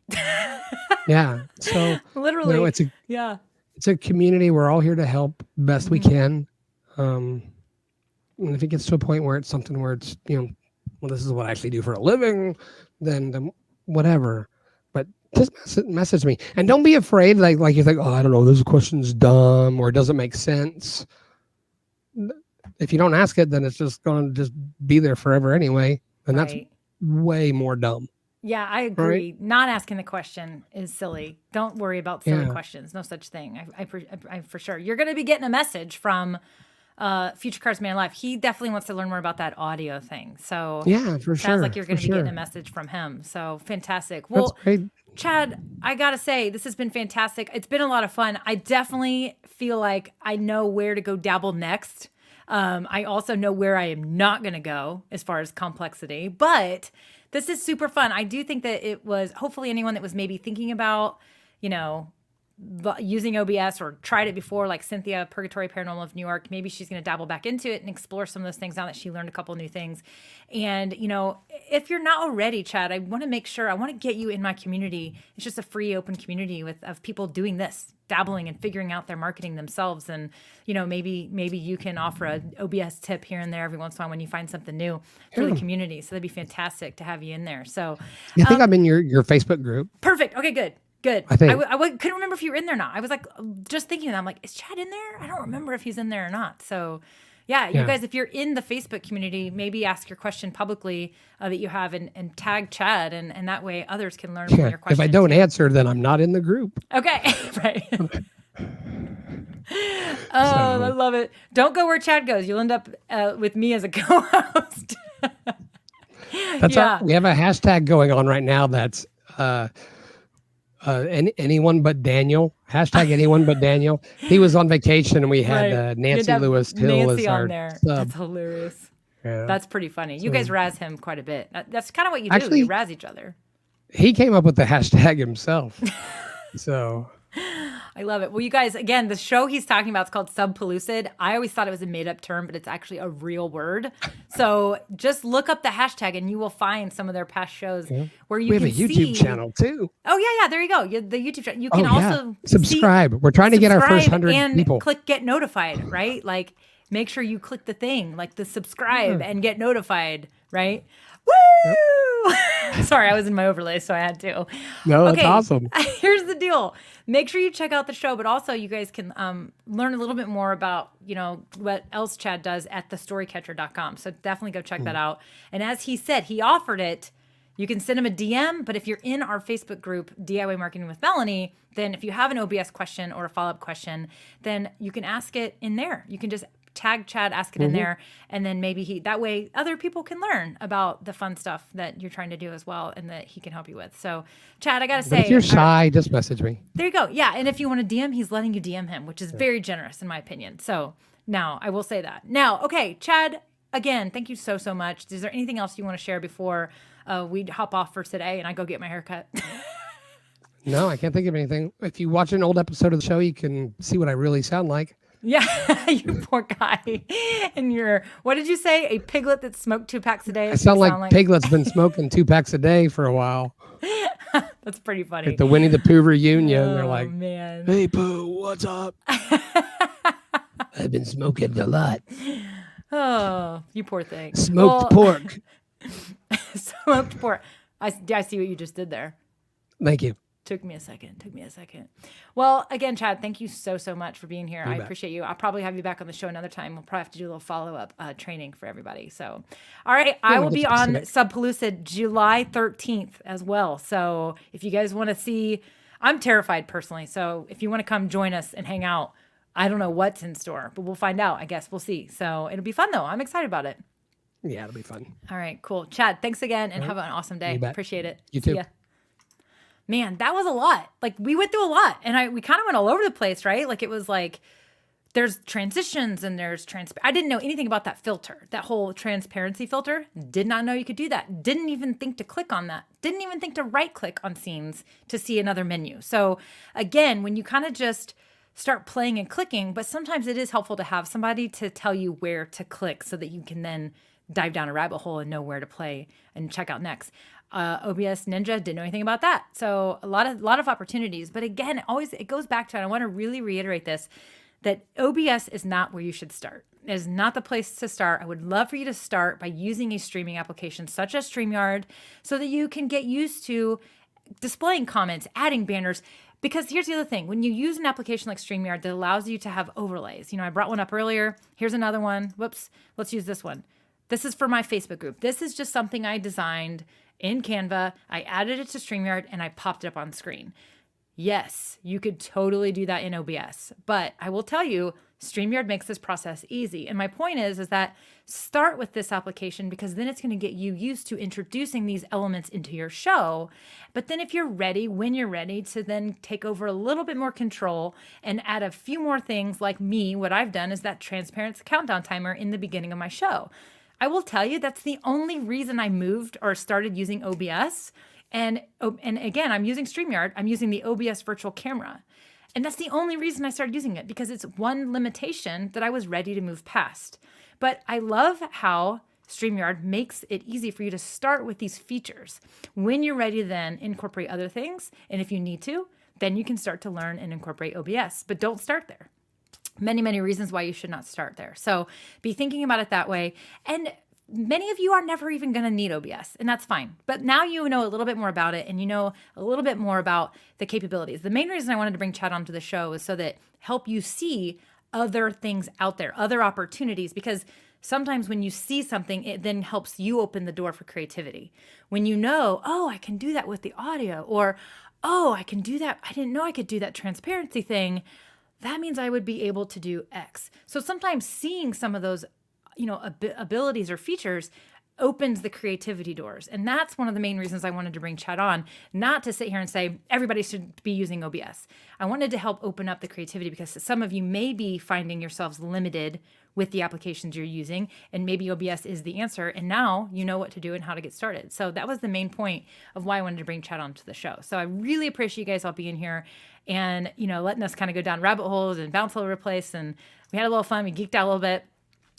Yeah. So literally, it's a community. We're all here to help best we can. And if it gets to a point where it's something where it's, this is what I actually do for a living, then whatever. But just message me. And don't be afraid, like you think, I don't know, this question's dumb or it doesn't make sense. If you don't ask it, then it's just going to just be there forever anyway. And that's way more dumb. Yeah, I agree. Right? Not asking the question is silly. Don't worry about silly questions. No such thing. I for sure. You're going to be getting a message from Future Cars Man Life. He definitely wants to learn more about that audio thing. So yeah, for sure. Sounds like you're going to be getting a message from him. So fantastic. Well, that's great. Chad, I got to say, this has been fantastic. It's been a lot of fun. I definitely feel like I know where to go dabble next. I also know where I am not going to go as far as complexity, but this is super fun. I do think that it was hopefully anyone that was maybe thinking about, using OBS or tried it before, like Cynthia, Purgatory Paranormal of New York, maybe she's going to dabble back into it and explore some of those things now that she learned a couple new things. And, if you're not already, Chad, I want to get you in my community. It's just a free, open community of people doing this, dabbling and figuring out their marketing themselves. And, maybe you can offer a OBS tip here and there every once in a while when you find something new for the community. So that'd be fantastic to have you in there. So I think I'm in your Facebook group. Perfect. Okay, good. I think. Couldn't remember if you were in there or not. I was like, just thinking that. I'm like, is Chad in there? I don't remember if he's in there or not. So, yeah, you guys, if you're in the Facebook community, maybe ask your question publicly that you have and tag Chad. And that way others can learn from your question. If I don't answer, then I'm not in the group. Okay, right. I love it. Don't go where Chad goes. You'll end up with me as a co-host. We have a hashtag going on right now that's anyone but Daniel. Hashtag anyone but Daniel. He was on vacation and we had Nancy Lewis Hill as our there. sub. That's hilarious. Yeah. That's pretty funny. You guys razz him quite a bit. That's kind of what you do. Actually, you razz each other. He came up with the hashtag himself. So I love it. Well, you guys, again, the show he's talking about is called Subpellucid. I always thought it was a made-up term, but it's actually a real word. So just look up the hashtag and you will find some of their past shows where you can see. We have a YouTube channel too. Oh, yeah. There you go. The YouTube channel. You can also subscribe. We're trying to get our first 100 people. Click get notified, right? Like make sure you click the thing, like the subscribe and get notified, right? Woo! Sorry, I was in my overlay, so I had to. No, that's awesome. Here's the deal. Make sure you check out the show, but also you guys can learn a little bit more about, what else Chad does at thestorycatcher.com. So definitely go check that out. And as he said, he offered it. You can send him a DM, but if you're in our Facebook group, DIY Marketing with Melanie, then if you have an OBS question or a follow-up question, then you can ask it in there. You can just tag Chad, ask it in there, and then maybe that way other people can learn about the fun stuff that you're trying to do as well and that he can help you with. So Chad, I got to say, if you're shy, just message me. There you go. Yeah. And if you want to DM, he's letting you DM him, which is very generous in my opinion. So now I will say that. Now, okay, Chad, again, thank you so, so much. Is there anything else you want to share before we hop off for today and I go get my haircut? No, I can't think of anything. If you watch an old episode of the show, you can see what I really sound like. Yeah, you poor guy. And what did you say? A piglet that smoked 2 packs a day? I sound like Piglet's been smoking 2 packs a day for a while. That's pretty funny. At the Winnie the Pooh reunion, they're like, man. Hey, Pooh, what's up? I've been smoking a lot. Oh, you poor thing. Smoked pork. Smoked pork. I see what you just did there. Thank you. Took me a second. Well, again, Chad, thank you so, so much for being here. I appreciate you. I'll probably have you back on the show another time. We'll probably have to do a little follow-up training for everybody. So, all right. I will be on Subpellucid July 13th as well. So if you guys want to see, I'm terrified personally. So if you want to come join us and hang out, I don't know what's in store, but we'll find out. I guess we'll see. So it'll be fun though. I'm excited about it. Yeah, it'll be fun. All right, cool. Chad, thanks again and have an awesome day. Appreciate it. You too. Man, that was a lot. Like we went through a lot and we kind of went all over the place, right? Like it was like, there's transitions and there's I didn't know anything about that filter, that whole transparency filter. Did not know you could do that. Didn't even think to click on that. Didn't even think to right click on scenes to see another menu. So again, when you kind of just start playing and clicking, but sometimes it is helpful to have somebody to tell you where to click so that you can then dive down a rabbit hole and know where to play and check out next. OBS Ninja, didn't know anything about that. So a lot of opportunities. But again, it goes back to, and I want to really reiterate this, that OBS is not where you should start. It is not the place to start. I would love for you to start by using a streaming application such as StreamYard so that you can get used to displaying comments, adding banners. Because here's the other thing. When you use an application like StreamYard that allows you to have overlays, I brought one up earlier. Here's another one. Whoops. Let's use this one. This is for my Facebook group. This is just something I designed in Canva. I added it to StreamYard and I popped it up on screen. Yes, you could totally do that in OBS, but I will tell you, StreamYard makes this process easy. And my point is that start with this application because then it's going to get you used to introducing these elements into your show. But then if you're ready, when you're ready to then take over a little bit more control and add a few more things like me, what I've done is that transparent countdown timer in the beginning of my show. I will tell you that's the only reason I moved or started using OBS. And again, I'm using StreamYard. I'm using the OBS virtual camera. And that's the only reason I started using it, because it's one limitation that I was ready to move past. But I love how StreamYard makes it easy for you to start with these features. When you're ready to then incorporate other things, and if you need to, then you can start to learn and incorporate OBS. But don't start there. Many, many reasons why you should not start there. So be thinking about it that way. And many of you are never even going to need OBS, and that's fine. But now you know a little bit more about it, and you know a little bit more about the capabilities. The main reason I wanted to bring Chad onto the show is so that help you see other things out there, other opportunities, because sometimes when you see something, it then helps you open the door for creativity. When you know, oh, I can do that with the audio, or, oh, I can do that. I didn't know I could do that transparency thing. That means I would be able to do X. So sometimes seeing some of those abilities or features opens the creativity doors. And that's one of the main reasons I wanted to bring Chad on, not to sit here and say everybody should be using OBS. I wanted to help open up the creativity because some of you may be finding yourselves limited with the applications you're using, and maybe OBS is the answer. And now you know what to do and how to get started. So that was the main point of why I wanted to bring Chad onto the show. So I really appreciate you guys all being here and, letting us kind of go down rabbit holes and bounce all over the place. And we had a little fun. We geeked out a little bit.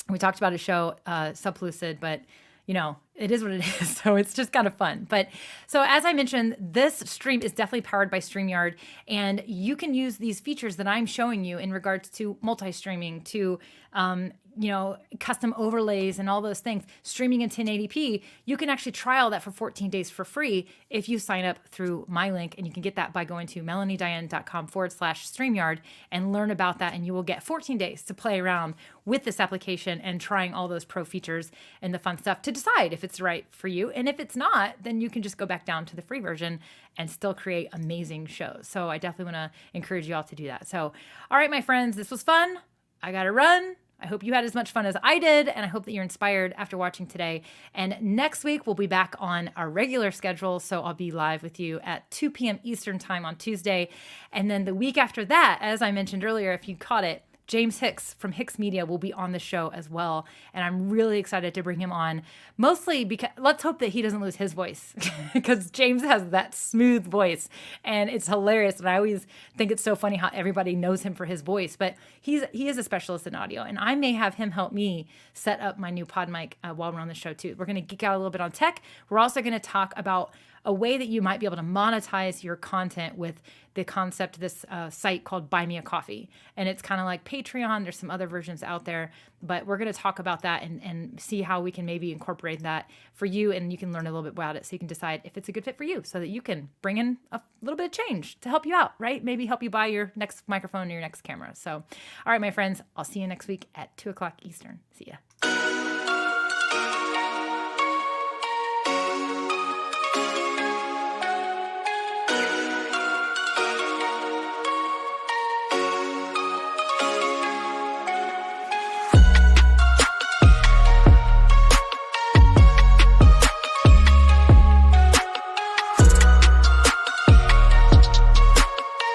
We talked about a show, Subplucid, but it is what it is. So it's just kind of fun. But so as I mentioned, this stream is definitely powered by StreamYard, and you can use these features that I'm showing you in regards to multi-streaming, to custom overlays and all those things, streaming in 1080p. You can actually trial that for 14 days for free if you sign up through my link, and you can get that by going to melaniediane.com/StreamYard and learn about that, and you will get 14 days to play around with this application and trying all those pro features and the fun stuff to decide if it's right for you. And if it's not, then you can just go back down to the free version and still create amazing shows. So I definitely want to encourage you all to do that. So, all right, my friends, this was fun. I got to run. I hope you had as much fun as I did, and I hope that you're inspired after watching today. And next week, we'll be back on our regular schedule, so I'll be live with you at 2 p.m. Eastern Time on Tuesday. And then the week after that, as I mentioned earlier, if you caught it, James Hicks from Hicks Media will be on the show as well. And I'm really excited to bring him on, mostly because let's hope that he doesn't lose his voice because James has that smooth voice and it's hilarious. And I always think it's so funny how everybody knows him for his voice, but he is a specialist in audio, and I may have him help me set up my new pod mic while we're on the show too. We're going to geek out a little bit on tech. We're also going to talk about a way that you might be able to monetize your content with the concept of this site called Buy Me a Coffee. And it's kind of like Patreon. There's some other versions out there, but we're going to talk about that and see how we can maybe incorporate that for you, and you can learn a little bit about it so you can decide if it's a good fit for you so that you can bring in a little bit of change to help you out, right? Maybe help you buy your next microphone or your next camera. So, all right, my friends, I'll see you next week at 2 o'clock Eastern. See ya.